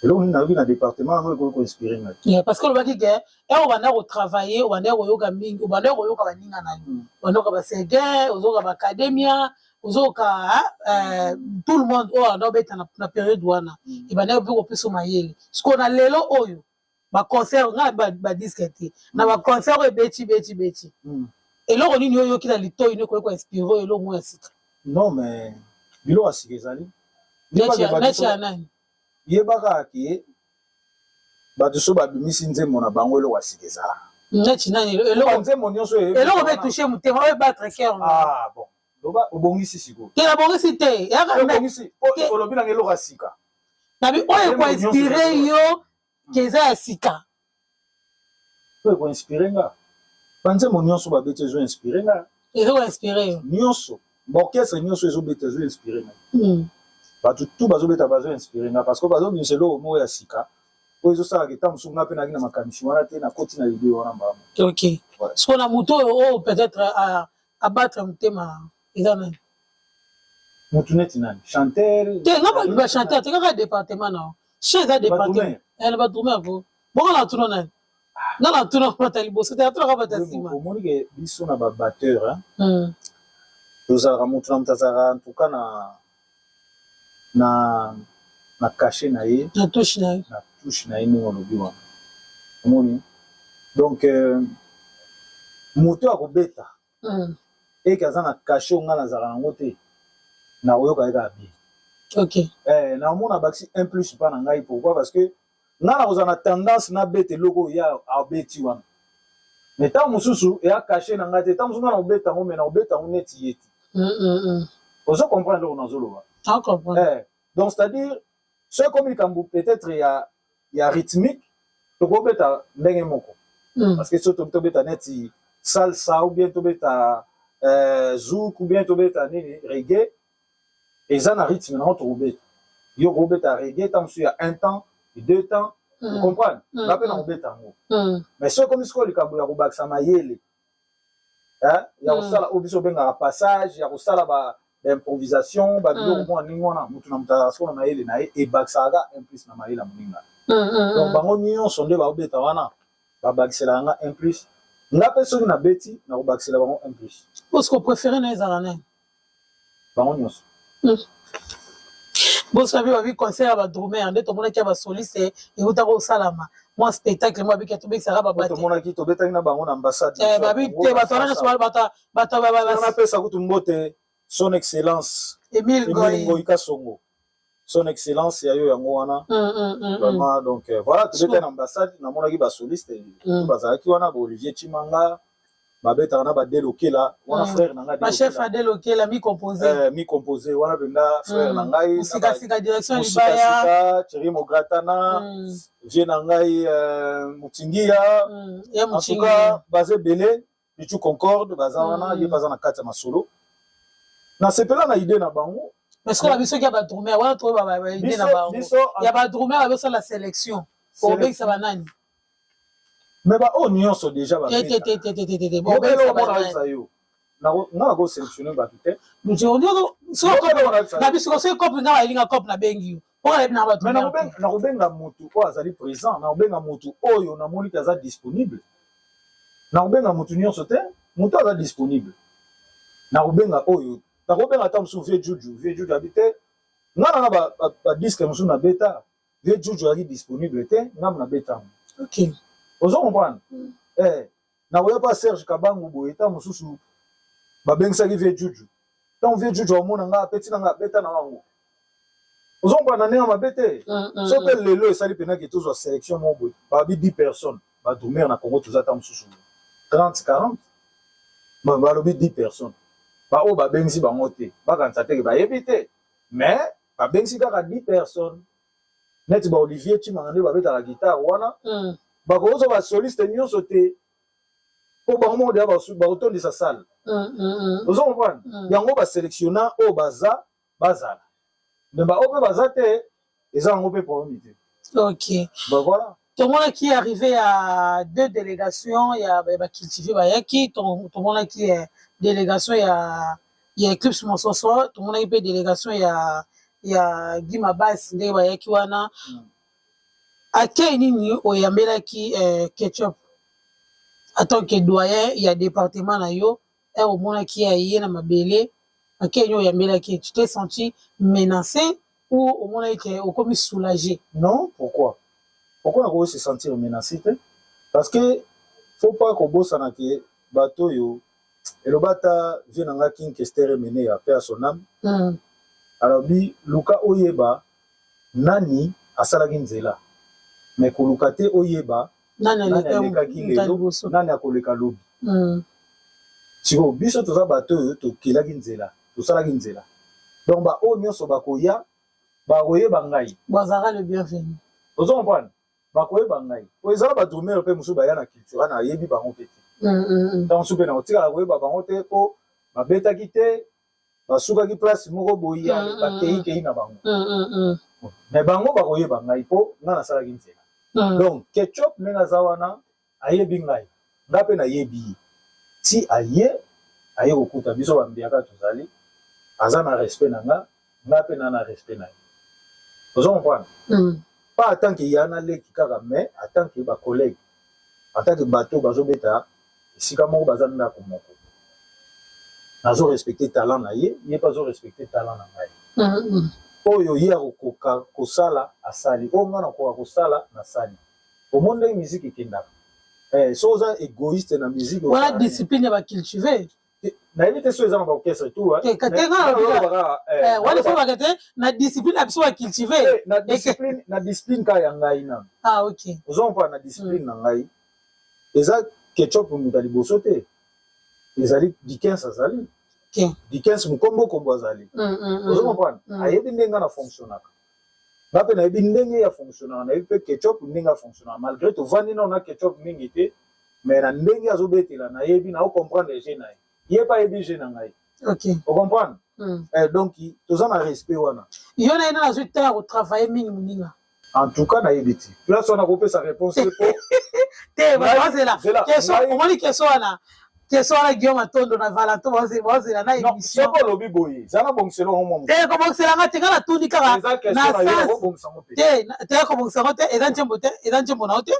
eloko nini na département oyo ko inspiré na parce que le baki que on va na travailler on va na yoga mingi on va na yoga baninga na yo on va ba Séguin ozoka ba academia ozoka tout le monde oh na beta na période wana et ba na biko peso mayele ce qu'on a lelo oyo ba concert nga ba disquette na ba concert ebeti eloko nini oyo kila litoyi ne ko inspiré eloko mo ya sika non mais bilo asigezali necha nani yebaka ki bato so babimisi nzembo na bango eloko asigeza nechi nani eloko nzembo nyonso eloko be toucher mutema oyo battre cœur bon loba obongisi siko te na bongisi te yaka obongisi olobi na eloko asika na bi oyo ko inspiré yo keza ya sika oyo ko inspiré nga banzembo nyonso babeti ezo inspiré nga ezo inspiré yo nyonso orchestre nyonso ezobeta ezo inspiré nga bato tout bazobeta bazo inspiré nga parce que bazobimisa eloko moko ya sika oyo ezosalaka eta mosuku nga mpe naki na makanisi wana te nakoti na idée wana mbama ok siko na moto oyo peut-être abattre motema eza nani motu neti nani chanteur te nga ba chanteur te kaka département na chef eza département na badrume ako bongo na tuno nani nga na tuno bata liboso te atunaka bata nsima omoni ke biso na babatteur tozalaka motu na motu azalaka ntuka na kashe na ye na touche na ye ndenge olobi wana omoni donc moto akobeta eke aza na kashe onga nazalaka nango te na koyoka ye kaka bien ok naomona bakisi un plus mpa na ngai pourquoi parce que nga na kozala na tendance nabeta eloko oyo ya abeti wana mais ntango mosusu eya kashe na ngai te ntango mosusu nga na kobeta yango me na kobeta yango neti ye te ozo comprendre eloko nazoloba donc c'est-à-dire soki komi likambo peut-être ya rythmique tokobeta ndenge moko parce que so tobeta neti salsa ou bien tobeta zouk ou bien tobeta nini reggae eza na rythme nango tokobeta yo kobeta reggae ntango mosusu ya 1 temps 2 temps ocomprendre nga mpe na kobeta yango mais soki komi sikoyo likambo ya kobakisa mayele ya kosala oyo biso obengaka passage ya kosala improvisation babiloko mwana ndenge wana motu na motu azala sikoyo na mayele na ye ebakisaka implice na mayele ya moninga donc bango nyonso nde baobeta wana babakiselaka nga implice nga mpe soki nabeti na kobakisela bango implice oske opréféré na ezala nani bango nyonso bosabi babi concert ya badrumer nde tomonaki ya basoliste eutaka osalama mwa spectacle mo abiki tobekisaka babatomonaki tobetaki na bango na ambassade babi te bato wana nyonso batonapesa kutu mbote son excellence Emile Ngoyi Kasongo son excellence ya yo yango wana vraiment donc voilà tobetaki na ambassade namonaki basoliste bazalaki wana Olivier Chimanga babetaka na badelokela wana frère na ngai bachef adelokela mi composé wana penda frère na ngai musikasika direction libaya Thierry Mogratana vie na ngai Mutingia en tout cas baze belé Pichu Concorde baza wana ye baza na kati ya masolo na sepela na idée na bango parce que la biso ya badrumer wana to ba idée na bango ya badrumer baso la sélection pour bekisa banani mais oyo nyonso déjà nga nakosélectionne bato te so na biso so couple nga balinga couple na bengi yo pona na ba mais na kobenga mutu ko azali présent na kobenga mutu oyo na moni kaza disponible na kobenga mutu nyonso te mutu aza disponible na kobenga oyo na kobenga ta musu vie juju habite ngana na ba disque musu na beta vie juju ali disponible te ngam na beta. OK ozo comprendre na koya pa Serge Kabangu boye ta mususu ba bengsaki vie juju tant vie juju omona nga petit na nga beta na wango ozo comprendre na nga bete so pe lelo esali pena ke tozo sélection mo boye ba bi 10 personnes ba dormir na Congo toza ta mususu 30 40 ba lobi 10 personnes ba o ba bengsi bango te ba kanisa te ba yebite mais ba bengsi kaka 10 personnes net ba Olivier Chimangande ba beta la guitare wana ba kozo ba soliste nyonso te po ba mo de ba auton de sa salle ozo comprendre yango ba sélectionnant o bazala mais ba o pe bazate eza ngo pe problème te. OK bah voilà tout le monde qui est arrivé à 2 délégations il y a ba cultiver ba yaki tout le monde qui est délégation il y a Eclipse Monsoso tout le monde qui peut délégation il y a Guy Mabas ndé ba yaki wana ake nini oyambela ki Ketchup en tant que doyen il y a département na yo et au monde qui a yé na mabele ake nyo oyambela ki tu t'es senti menacé ou au monde qui au comme soulagé? Non, pourquoi na ko se sentir menacé parce que faut pas ko bosana ke bato yo elobata vinanga king kestere mené ya paix à son âme alors bi luka oyeba nani asalaki nzela mais koluka te oyeba nani alekaki lelo nani akoleka lobi siko biso toza bato oyo tokelaki nzela tosalaki nzela donc ba oyo nyonso bakoya bakoyeba ngai bazara le bienvenu ozo comprendre bakoyeba ngai po ezala badrumere mpe mosusu baya na culture na ayebi bango mpe te donc mosusu mpe na kotikala koyeba bango te po babetaki te basukaki place moko boye bakei na bango mais bango bakoyeba ngai po nga nasalaki nzela donc Ketchup ndenge aza wana ayebi ngai nga mpe nayebi ye si aye kokuta biso bambiaka tozali aza na respect na nga mpe na respect na ye ozo comprendre pas en tant que yana leki kaka mais en tant que ba collègue en tant que bateau bazobeta esika moko baza ndako moko nazo respecter talent na ye pas zo respecter talent na ngai oyo ye akokoka kosala asali oyo nga nakoka kosala nasali omonde musique ekendaka so oza égoïste na musique wana discipline ya bacultive nayebi te so eza na baorchestre tout wana fo bakete na discipline ya biso bacultive na discipline ka ya ngai na OK ozompa na discipline na ngai eza Ketchup mutu ya liboso te ezali Dickens azali Dickens mukombo azali ozompa ayebi ndenge na fonctionnaka nga mpe nayebi ndenge ya fonctionnaka nayebi mpe Ketchup ndenge ya fonctionnaka malgré tovandi na Ketchup mingi te mais na ndenge azobetela nayebi na ocomprendre je na ye ye pa yebi je na ngai OK o comprendre donc toza na respect wana yo na ina nazwi te ya kotravaille mingi moninga en tout cas nayebi te place wana kopesa réponse po te bazela question omoni question wana Guillaume Atondo na Valentin bazela na émission soko lobi boye zana bongselo homo te ko bongsela nga te kana tuni kaka na te ko bongsela te eza nchembo na te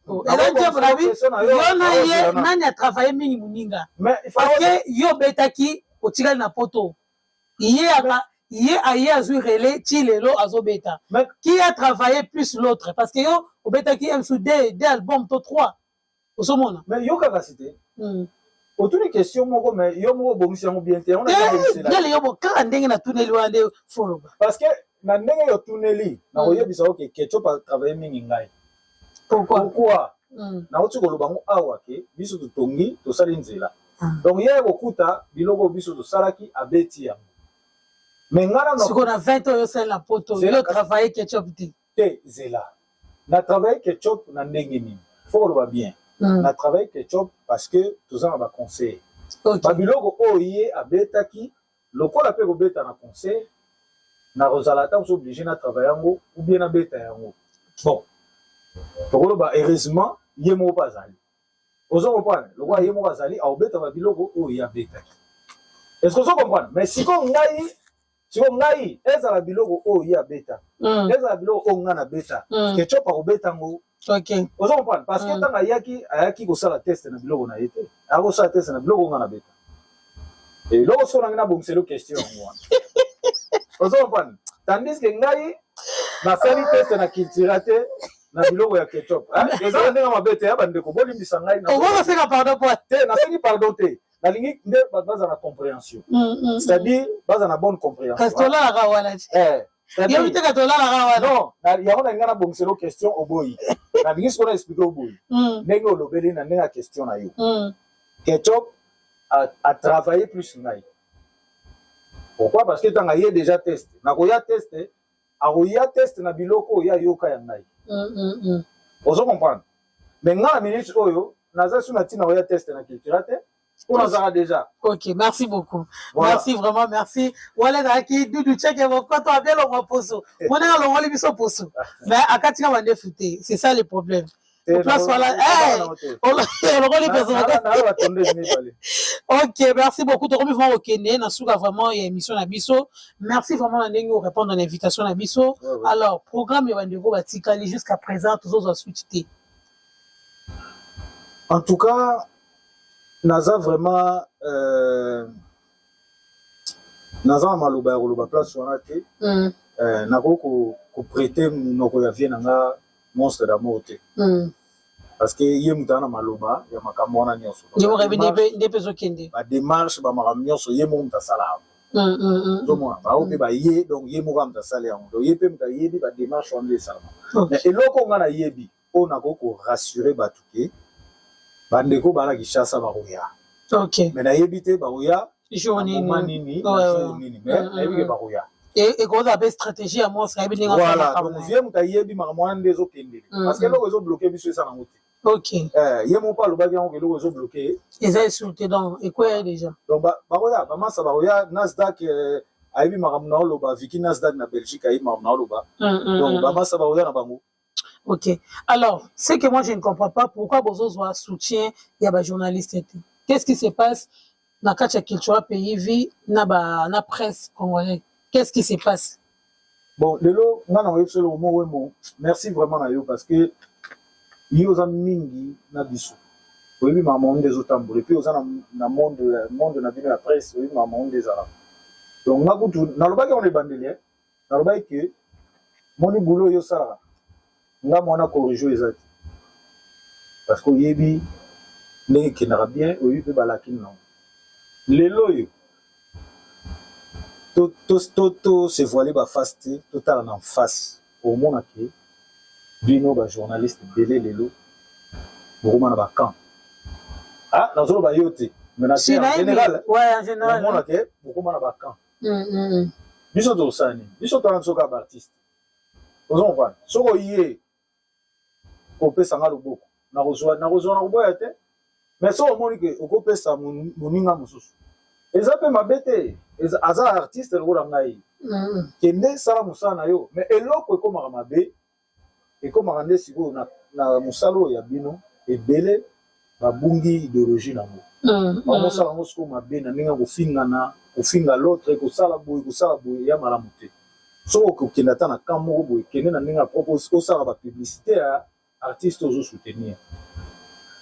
yo na ye nani a travaillé mingi moninga parce que yo betaki otikali na poto ye aye azwi relais ti lelo azobeta qui a travaillé plus l'autre parce que yo obetaki msu deux albums to 3 osomona mais yo kaka cité otuni question moko mais yo moko bongisi yango bien te on a yo bo kaka ndenge na tuneli wana nde foloba parce que na ndenge yo tuneli na koyebisa oke Ketchup a travaillé mingi ngai pourquoi na oti koloba ngo awa ke biso totongi tosali nzela donc ye kokuta biloko biso tosalaki abeti yango mais ngana siko na 20 oyo osali na poto yo travaille Ketchup te zela na travaille Ketchup na ndenge nini faut koloba bien na travaille Ketchup parce que toza na baconseil babiloko oyo ye abetaki lokola mpe kobeta na conseil na kozala ata moso oblige na travaille yango ou bien nabeta yango bon tokoloba heureusement ye moko mpe azali ozo comprendre lokola ye moko azali aobeta babiloko oyo ye abetaki est-ce que vous comprenez? Mais si on ngai ezala biloko o ya beta ezala biloko o ngana beta ketchup a beta ngo OK vous comprenez parce que tant ayaki ko sala test na biloko na yete ako sala test na biloko ngana beta et loko so na bomselo question ngo vous comprenez tandis que ngai na sali test na culturate na biloko ya ketchup ezala ndenge mabete ya bandeko bolimbisa ngai na on va faire pardon pour te na sali pardon te la ligne nde baza na compréhension c'est-à-dire baza na bonne compréhension kastola la wala c'est-à-dire yobite katola la wala non ya ona ngana bomselo question oboyi na ligne siko na expliquer oboyi ndenge olobeli na ndenge question na yo ketchup a travaillé plus ngai pourquoi parce que tanga yé déjà test na ko ya test na biloko ya yoka ya ngai ozo comprendre mais ngana minute oyo naza suna tina ko ya test na culturate pour nous déjà. OK, merci beaucoup. Voilà. Merci vraiment, merci. Voilà qui Doudou check et quand on a bien le poso. On a le rôle biso poso. Mais akatika wande futé, c'est ça le problème. Place voilà. OK, merci beaucoup. Tu remis vraiment au Kenya, na souka vraiment émission na biso. Merci vraiment na ndenge répondre à l'invitation na biso. Alors, programme ya Wandego batikali jusqu'à présent tous autres switché. En tout cas, naza vraiment naza maloba place wana te nako ko prêter monoko ya vie nanga monstre d'amour te parce que ye mutana maloba ya makambo wana nyonso yo rebi ne peso kende ba démarche ba makambo nyonso ye mo mutasala donc moi ba ope ba ye donc ye mo kamta sala yango donc ye pe muta yebi ba démarche wana le sala mais eloko ngana yebi on nako ko rassurer batuke bandeko bala kishasa baroya OK mais na yebite baroya journée nini mais ebike baroya et quoi ça stratégie à moi ça bien voilà donc vie muta yebi makamwana ndezo kende parce que loko zo bloquer biso ça na moté OK ye mo pa lobaki yango loko zo bloquer ils ont insulté donc et quoi déjà donc baroya mama ça baroya Nasdaq ayebi makamna loba Vicky Nasdaq na Belgique ayebi makamna loba donc mama ça baroya na bango. OK. Alors, c'est que moi je ne comprends pas pourquoi Bozo a soutien il y a des journalistes. Qu'est-ce qui se passe dans la culture pays vie na presse congolaise? Qu'est-ce qui se passe? Bon, lelo ngana weso le mot wemo. Merci vraiment na yo parce que yo za mingi na biso. Oui ma monde des otambule puis oza na monde na vie la presse, oui ma monde des arabes. Donc na kutu na lobaki on est bandelier. Na lobaki que moni boulot yo sala nga mona corriger ezati parce que yebi ndenge kinara bien oyi pe balaki non lelo yo to se voiler ba face te total en face au mona ke bino ba journaliste belé lelo bokoma na ba camp nazolo ba yote mais na général ouais en général mona ke bokoma na ba camp biso to sani biso to nsoka ba artiste ozo mpa soko yé kopesa nga loboko na kozwa na koboya te mais so omoni ke okopesa moninga mosusu eza pe mabete aza artiste lokola ngai kende sala mosala na yo mais eloko ekomaka mabe ekomaka nde sikoyo na mosala oyo ya bino ebele babungi idéologie nango bamosala yango sikoyo mabe na ndenge kofinga l'autre kosala boye ya malamu te soko okokende ata na camp moko boye kende na ndenge ya propose osala bapublicité ya artiste ozo soutenir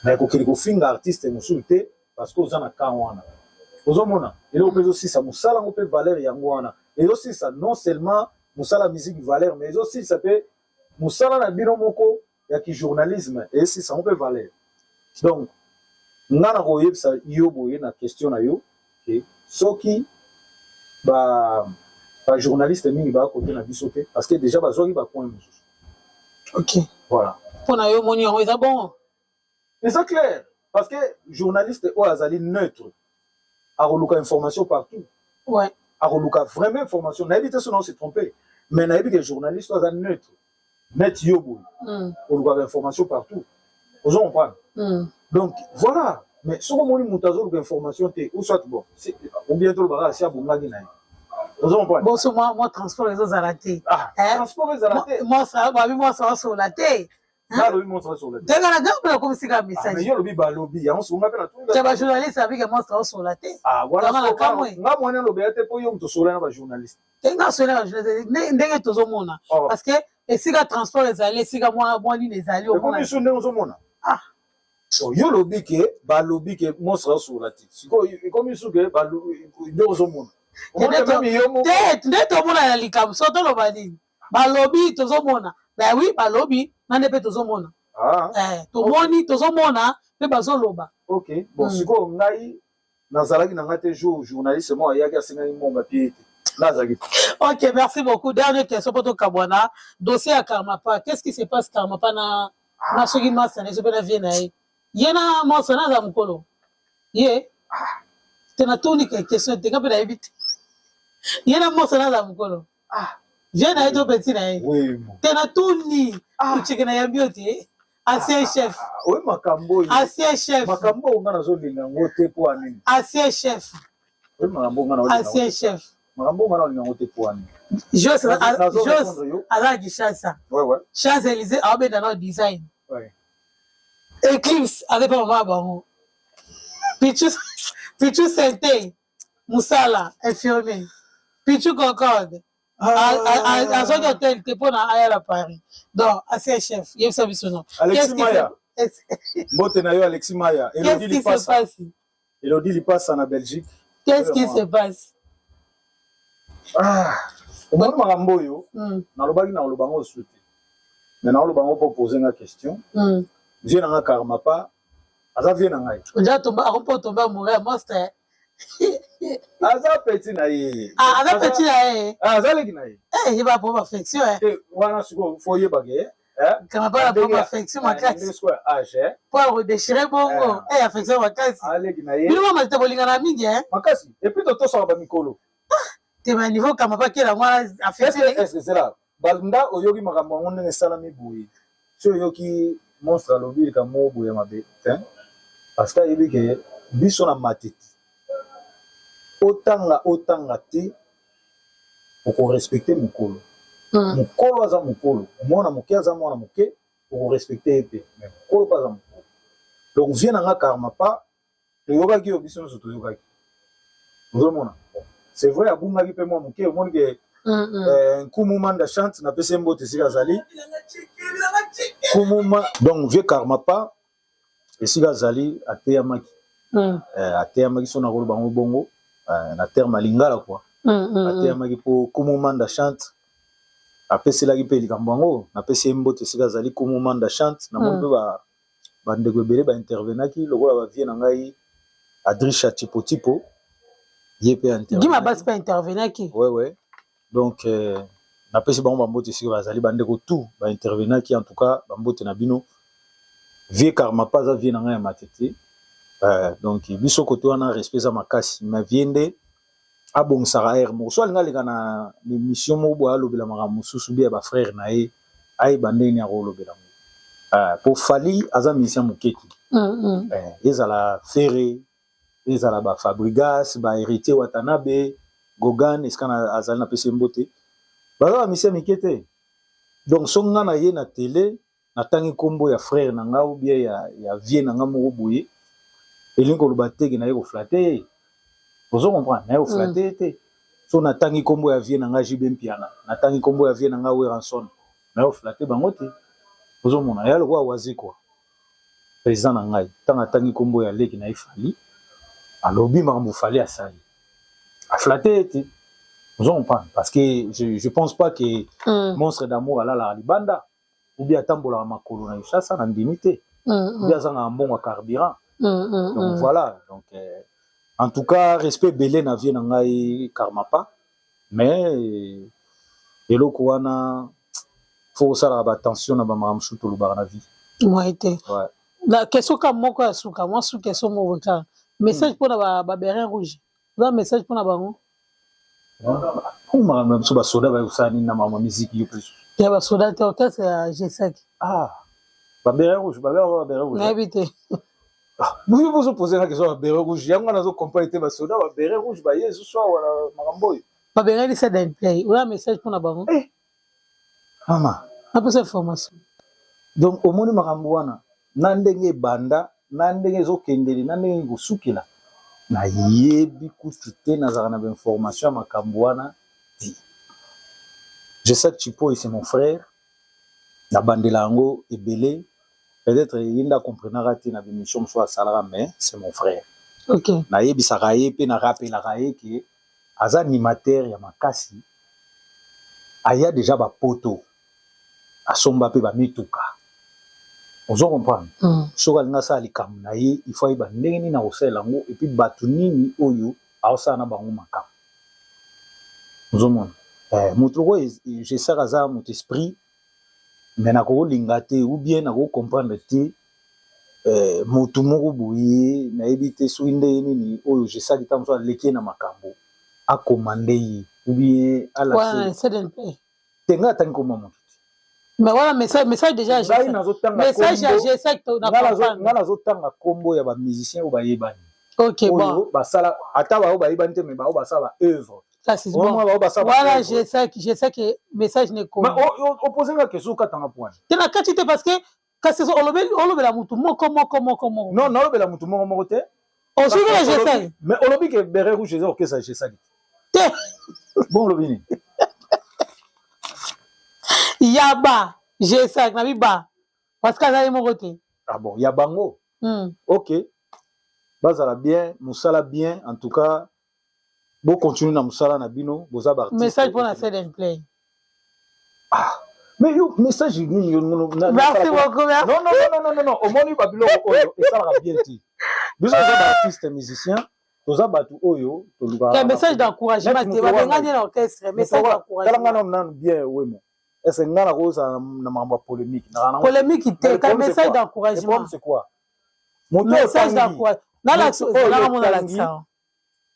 mais kokende kofinga artiste mosusu te parce que oza na camp wana ozomona eloko mpe ezosilisa mosala yango mpe valeur yango wana ezosilisa non seulement mosala musique valeur mais ezosilisa mpe mosala na bino moko ya kijournalisme ezosilisa yango mpe valeur donc nga na koyebisa yo boye na question na yo ke soki bajournaliste mingi bakote na biso te parce que déjà bazwaki bapoint mosusu. OK voilà pour na yo moni yango eza bon c'est clair parce que journaliste oyo azali neutre akoluka information partout ouais akoluka vraiment information nayebi te soki na se tromper mais nayebi ke journaliste oyo aza neutre net yo boye olukaka information partout ozo comprendre donc voilà mais soki omoni moto azoluka information te ou soit bon combien tolobaka asi abongaki na ye ozo comprendre bon so moi transport ezozala te transport ezala te moi ça va sur la te balobi monstre sur la tête tengana ngambo comme si ka message mais yo lobi balobi yango sunga pe na tunga te ba journaliste avec monstre sur la tête ah voilà nga mwana lobi ate po yo mto sola na ba journaliste tenga sola ba journaliste ndenge tozomona parce que esika transport ezali esika mwa nini ezali au moins so ndenge ozomona yo lobi ke balobi ke monstre sur la tête siko comme so ke balobi ndenge ozomona nde tomona na likambo so toloba nini balobi tozomona ba oui balobi nande mpe tozomona tomoni tozomona mpe bazoloba ok bon sikoyo ngai nazalaki na ngai te journaliste mo ayaki asengaki monga pie ete nazalaki ok merci beaucoup dernière question mpo tokabwana dossier ya Karmapa qu'est-ce qui se passe Karmapa na soki masa na ezo mpe na vie na ye ye na moso naza mokolo ye te natuni question tenga mpe nayebi te ye na moso naza mokolo vie na ye to peti na ye te natuni ucheke na yambi yo te ancien chef ancien chef ancien chef ancien chef Jos azalaki chance chance Élysée aobenda na design Eclipse azepa mama bango Pichu Sente Moussala infirmier Pichu Concorde azoki hotel te mpona aya na Paris donc ancien chef yebisa biso non Alexis Maya mbote na yo Alexis Maya Elodie Lipasa na Belgique qu'est-ce qui se passe omoni makambo oyo nalobaki na oloba ngo osu te mais naoloba ngo mpo pose nga question vie na nga Karmapa aza vie na ngai akompo tomba mourir monstre aza petit na ye aza petit na ye azaleki na ye ye bapo bafection wana sikoyo fo oyebake Karmapa na po bafection makasi po redéchire bongo affection makasi bino bamatita bolingana mingi makasi epuis totosaka bamikolo te ba niveau Karmapa kela mwana affection est-ce que c'est là banda oyoki makambo yango ndenge esalami boye so oyoki monstre alobi likambo boye mabe parce que ayebi ke biso na matiti otanga te okorespecte mokolo mokolo aza mokolo mwana moke aza mwana moke okorespecte ye mpe mais mokolo mpe aza mokolo donc vie na nga Karmapa toyokaki yo biso nyonso toyokaki ozomona c'est vrai abungaki mpe mwa moke omoni ke nkumuma nda chante napesi ye mbote esika azali nkumuma donc vie Karmapa esika azali ateyamaki ateyamaki so na koloba ngo bongo na terme alingala quoi ateyamaki mpo nkumuma nda chante apeselaki mpe likambo yango napesi ye mbote esika azali nkumuma nda chante namoni mpe bandeko ebele baintervenaki lokola bavie na ngai Adrisha Tipo ye mpe intervenaki basi mpe intervenaki ouais donc napesi bango bambote esika bazali bandeko tout baintervenaki en tout cas bambote na bino vie Karmapa aza vie na ngai ya matete donc biso kote wana respect eza makasi ma vie nde abongisaka aire moko so alinga aleka na émission moko boye alobela makambo mosusu bia bafrère na ye ayeba ndeni akolobela ngo po Fally aza musicien mokeki ezala Ferré ezala bafabrigas bahéritier Watanabe Gogan esika azali na pesi mbote baza bamisien mike te donc so nga na ye na télé natangi nkombo ya frère na nga ou bien ya vie na nga moko boye elingi koloba teke na ye koflate ye ozo comprendre na ye koflate ye te so natangi nkombo ya vie na nga JB Mpiana natangi nkombo ya vie na nga Weranson na ye koflate bango te ozomona ya lokwa wazi kwa président na ngai ntango atangi nkombo ya leki na ye Fally alobi makambo Fally asali aflate ye te ozo comprendre parce que je pense pas que monstre d'amour alalaka libanda ou bien atambolaka makolo na Kinshasa na ndimi te ou bien azanga mbongo ya carburant donc voilà donc en tout cas respect belé na vie na ngai Karmapa mais eloko wana faut osalaka baattention na bamakambo mosusu tolobaka na vie moi te la question ka moko ya suka mwa suka eso moko kaka message mpona baberin rouge oza message mpona bango makambo biso basoda bayosala nini na makambo ya miziki yo mpe ya basoda te orchestre ya G5 baberin rouge nayebi te Nous vous posez la question à Béret Rouge. Il y a un compagnie de soda, Béret Rouge, bah hier ce soir ou à Maramboy. Pas Béret, c'est d'un play. Ou un message pour la baron. Maman. Un peu cette formation. donc omoni makambo wana na ndenge banda na ndenge ezokendeli na ndenge kosukela nayebi kutu te nazala na bainformation ya makambo wana ti je sais que Chipo c'est mon frère na bandela yango ebele peut-être yinda comprenera te na bémission so asalaka mais c'est mon frère ok nayebisaka ye mpe na rappelaka ye ke aza animateur ya makasi aya déjà bapoto asomba mpe bamituka ozo comprendre soki alingi asala likambo na ye il faut ayeba ndenge nini akosalela yango epuis bato nini oyo aosala na bango makambo ozomona moto oyo jesaka aza moto esprit mais nakokolinga te ou bien nakocomprendre te motu moko boye nayebi te soki ndenge nini oyo jesaki ntango so aleki ye na makambo akomande ye ou bien te ngai atangi koma moto mais voilà message déjà message ya G5 ngai nazotanga nkombo ya bamusicien oyo bayebani oyo basala ata bao bayebani te mais bao basala baœuvre voilà je sais que message ne kombo oposenga question okatanga poani te na kati te parce que kasi olobela mutu moko non naolobela mutu moko te osukela G5 mais olobi ke beret rouge eza okesa G5 te bon olobi nini yaba G5 na biba parce que azali moko te ah bon ya bango ok bazala bien mosala bien en tout cas bo continue na mosala na bino boza ba artiste message pour la Said and Play ah mais yo message nini merci beaucoup non omoni ba biloko oyo esalaka bien ti biso za ba artiste musicien toza batu oyo toluka message d'encouragement te babengani na orchestre message d'encouragement kala ngana bien wemo est-ce ngana koza na mambo polémique polémique te message d'encouragement c'est quoi message d'encouragement na l'accent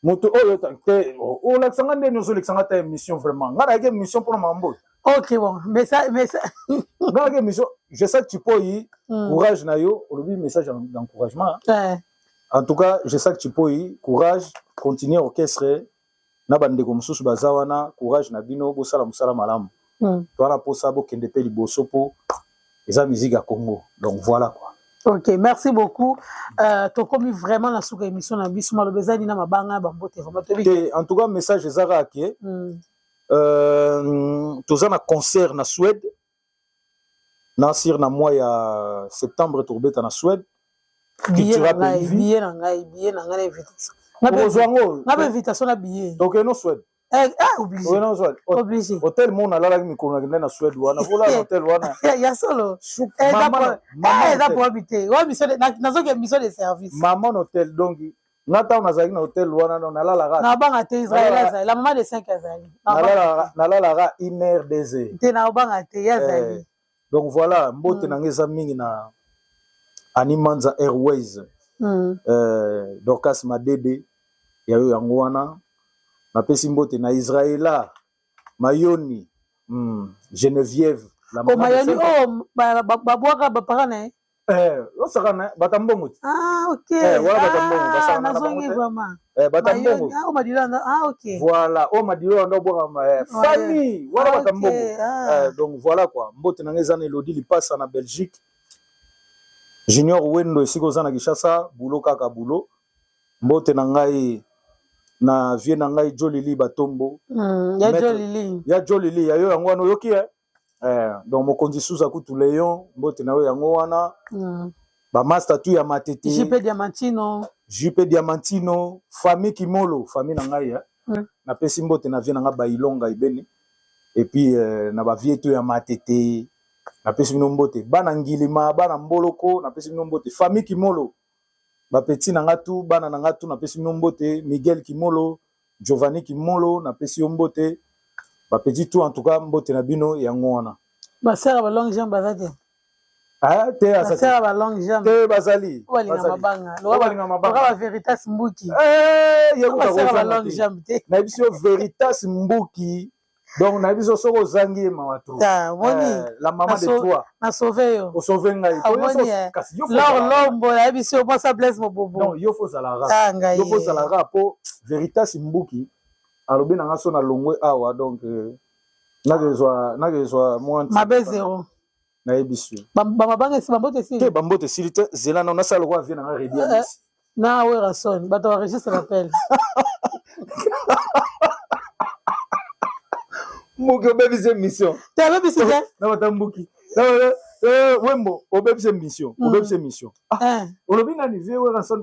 moto oyo te o l'accent ndeni ozo l'accent ta émission vraiment ngana ke émission pour mambo ok bon message ngana ke émission je sais que tu peux y courage na yo olobi message d'encouragement en tout cas je sais que tu peux y courage continuer orchestre na bande comme sous bazawana courage na bino bo sala musala malamu toana posa bo kende pe liboso po eza musique à Congo donc voilà quoi. Ok, merci beaucoup. Tu commis vraiment la sous émission na biso malobeza ni na mabanga bambote vraiment. En tout cas message ezaka ke toza na concert na Suède na sir na mois ya septembre tourbeta na Suède billet na ngai invitation. Na invitation na billet. Donc no Suède. Obligé. Oui, non, obligé. Hôtel mon ala la mikolo na na Suède wana. Voilà hôtel wana. Ya solo. Maman pour habiter. Ouais, mission de service. Maman hôtel donc nata on azali na hôtel wana non ala la. Na banga te Israël la maman de 5 azali. Na la 1 heure 2 heures. Te na banga te ya zali. Donc voilà, mbote na ngeza mingi na Animanza Airways. Dorcas Madede ya yo yango wana. Napesi mbote na Israëla Mayoni Geneviève la maman Mayoni babwaka baparana osakana batambongo ok voilà batambongo basana nazongi vraiment batambongo ok voilà madilo ndo bwaka famille voilà batambongo donc voilà quoi mbote na ngeza na Elodie Lipasa na Belgique Junior Wendo esiko za na Kishasa bulo kaka bulo mbote na ngai na vie na ngai Jolili Batombo ya Jolili ya yo yango wana oyoki donc mokonzi suza kutu Léon mbote na yo yango wana ba master tu ya matete JP Diamantino famille Kimolo famille na ngai na pesi mbote na vie na ngai Bailonga ibeni et puis na ba vie tu ya matete na pesi bino mbote bana ngilima bana mboloko na pesi bino mbote famille Kimolo ba petit na ngatu bana na ngatu na pesi mbote Miguel Kimolo Giovanni Kimolo na pesi mbote ba petit tout en tout cas mbote na bino yango wana ba sera ba longue jambe bazate te ba sera ba longue jambe te bazali balinga mabanga ba Veritas Mbuki yekuta ba sera ba longue jambe te na biso Veritas Mbuki donc na biso soko zangi mawatu la maman de toi na sauver yo o sauver ngai kasi yo lombo na biso pas ça blesse mo bobo non yo faut salara po Veritas Mbuki alobi na ngaso na longwe awa donc na gezwa moi mabe zéro nayebisu bamabanga esi bambote esili te bambote esili te zela na nasala kwa vie nanga redi ya misi na wera son bato baregistre l'appel mbuki obebisa émission te abebisi te na bata mbuki wembo obebisa émission obebisa émission olobi nani vie wera son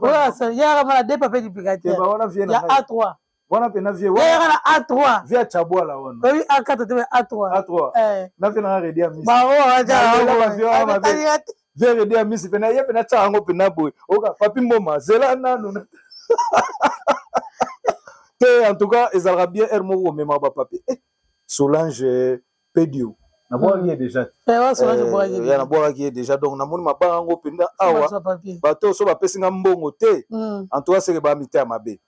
yaka mala de pape dipika te wana vie na ya A3 wana pena vie yaka na A3 vie chabwala wana obi A4 te A3 na vie nanga redi ya misi ba o aja vie redi ya misi pena ye pena cha ngo pena boy oka papi mboma zela nanu te en tout cas ezalaka bien air moko mema ba papi Solange Pedio na bwaki ye déjà ya na bwaki ye déjà donc namoni mabanga ngo penda awa bato so bapesi nga mbongo te en tout cas seke bamite ya mabe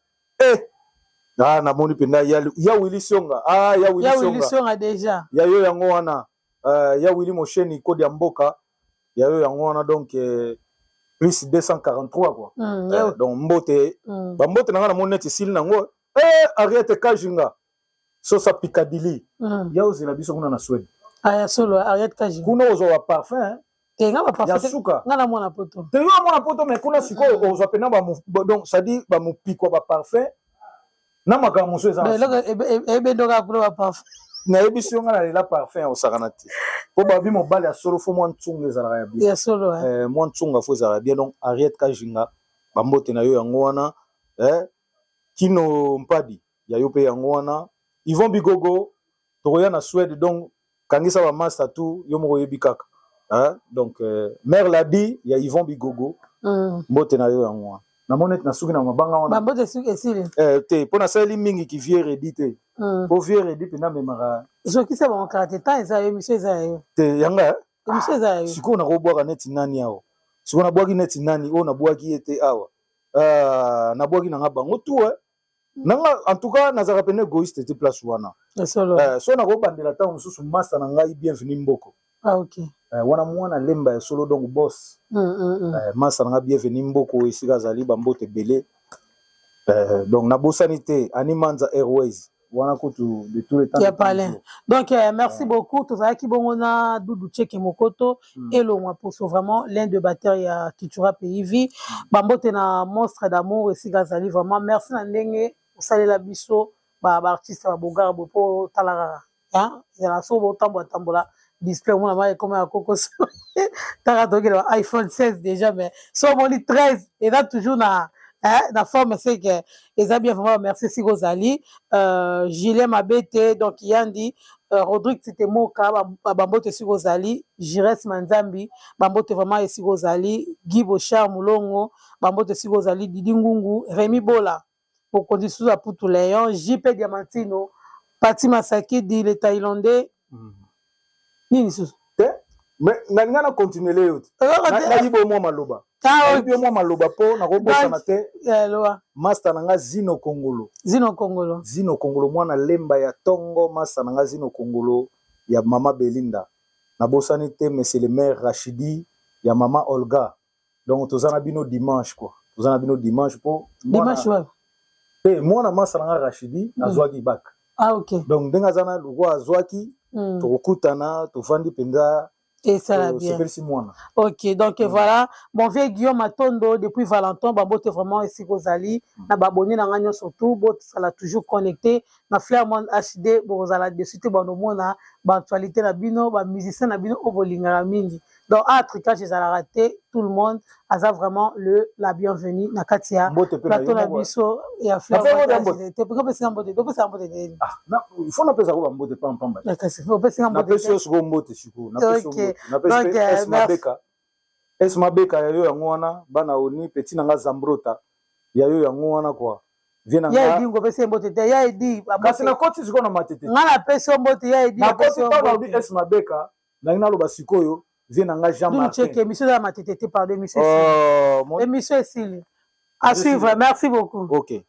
namoni penda ya Willy Songa ya Willy Songa déjà ya yo yango wana ya Willy Mosheni kodi ya mboka ya yo yango wana donc plus 243 quoi donc mbote bambote nanga namoni neti sili nango Ariete Kajinga Sosa Picadilly ya ozela biso kuna na Sweden ya solo Ariete Kajinga kuna ozwa ba parfum te nga ba parfum ya suka nga na mwana poto te nga mwana poto mais kuna siko ozwa pena ba donc ça dit ba mupiko ba parfum na makambo mosusu eza mais loko ebendoka kuna ba parfum na yebiso nga na lela parfum osakana te po babi mobali ya solo fo mwa ntunga ezalaka ya bien ya solo mwa ntunga fo ezalaka bien donc Ariete Kajinga bambote na yo yango wana Kino Mpadi ya yo pe yango wana Yvon Bigogo tokoya na Suède donc kangisa ba master tout yo moko yebi kaka donc mère l'a dit ya Yvon Bigogo mbote na yo yango wana na monet na suki na mabanga wana mbote suki esili te pona sali mingi ki vie redite po vie redite na memara zoki se ba karate ta eza yo monsieur eza yo te yanga monsieur eza yo siko na ko bwaka neti nani awo siko na bwaki neti nani o na bwaki ete awa na bwaki na bango tout nanga en tout cas nazaka pene égoïste te place wana so na ko bandela ta mususu master na ngai bienvenue mboko OK wana mwana lemba ya solo donc boss master na ngai bienvenue mboko esika zali bambote belé donc na bosani te Animanza Airways wana kutu de tous les temps ya palais donc merci beaucoup tozalaki bongo na Doudou Tcheke Mokoto et le moi pour vraiment l'un de batteur ya Kitura PIV bambote na monstre d'amour esika zali vraiment merci na ndenge osalela biso ba artiste ba bogara bo talaka ya so bo tambola display mona ma comme ya koko taka toke le iPhone 16 déjà mais so moni 13 et là toujours na la forme c'est que les a bien vraiment merci Sigozali Gilet Mabete donc Yandi Rodrigue c'était Moka bambote Sigozali Jires Manzambi bambote vraiment Sigozali Guy Bochar Mulongo bambote Sigozali Didi Ngungu Rémi Bola pour conduire sous à Poutou Léon JP Diamantino Pati Masaki dit les Thaïlandais nini sous mais na continuer les autres na yibo mo maloba yibo mo maloba po na ko bossa na te master nanga Zino Kongolo mwana lemba ya tongo master nanga Zino Kongolo ya mama Belinda na bossani te monsieur le maire Rachidi ya mama Olga donc tozana bino dimanche quoi tozana bino dimanche po dimanche wa mwana master nanga Rachidi azwaki bac OK donc ndenga zana loko azwaki tokutana tofandi penza et ça va bien. OK, donc voilà. Mon vieux Guillaume Matondo, depuis Valentin, Babote vraiment ici Rosali. Na baboni na ngagno surtout, bot ça l'a toujours connecté. Na Flair Monde HD, Rosala dessus te banomona, ba actualité na bino, ba musicien na bino obolinga mingi. Donc Africa chez la raté, tout le monde a vraiment la bienvenue na Katia. Plateau na biso et à Flair Monde. Te pourquoi penser en bote? Donc ça en bote. Ah, il faut na pesa ko mbote pam pam. D'accord, faut penser en bote. Na pesa so mbote siko, na pesa. Na pesa Esma Beka ya yo yango wana bana oni petit nanga Zambrota ya yo yango wana kwa viena nga ya dingo pesa mbote te ya edi kasi na koti ziko na matete ngana pesa mbote ya edi na koti pa ba Esma Beka na ngina lo basikoyo viena nga Jean Martin check émission de matete te par émission émission Sili à suivre merci beaucoup. OK.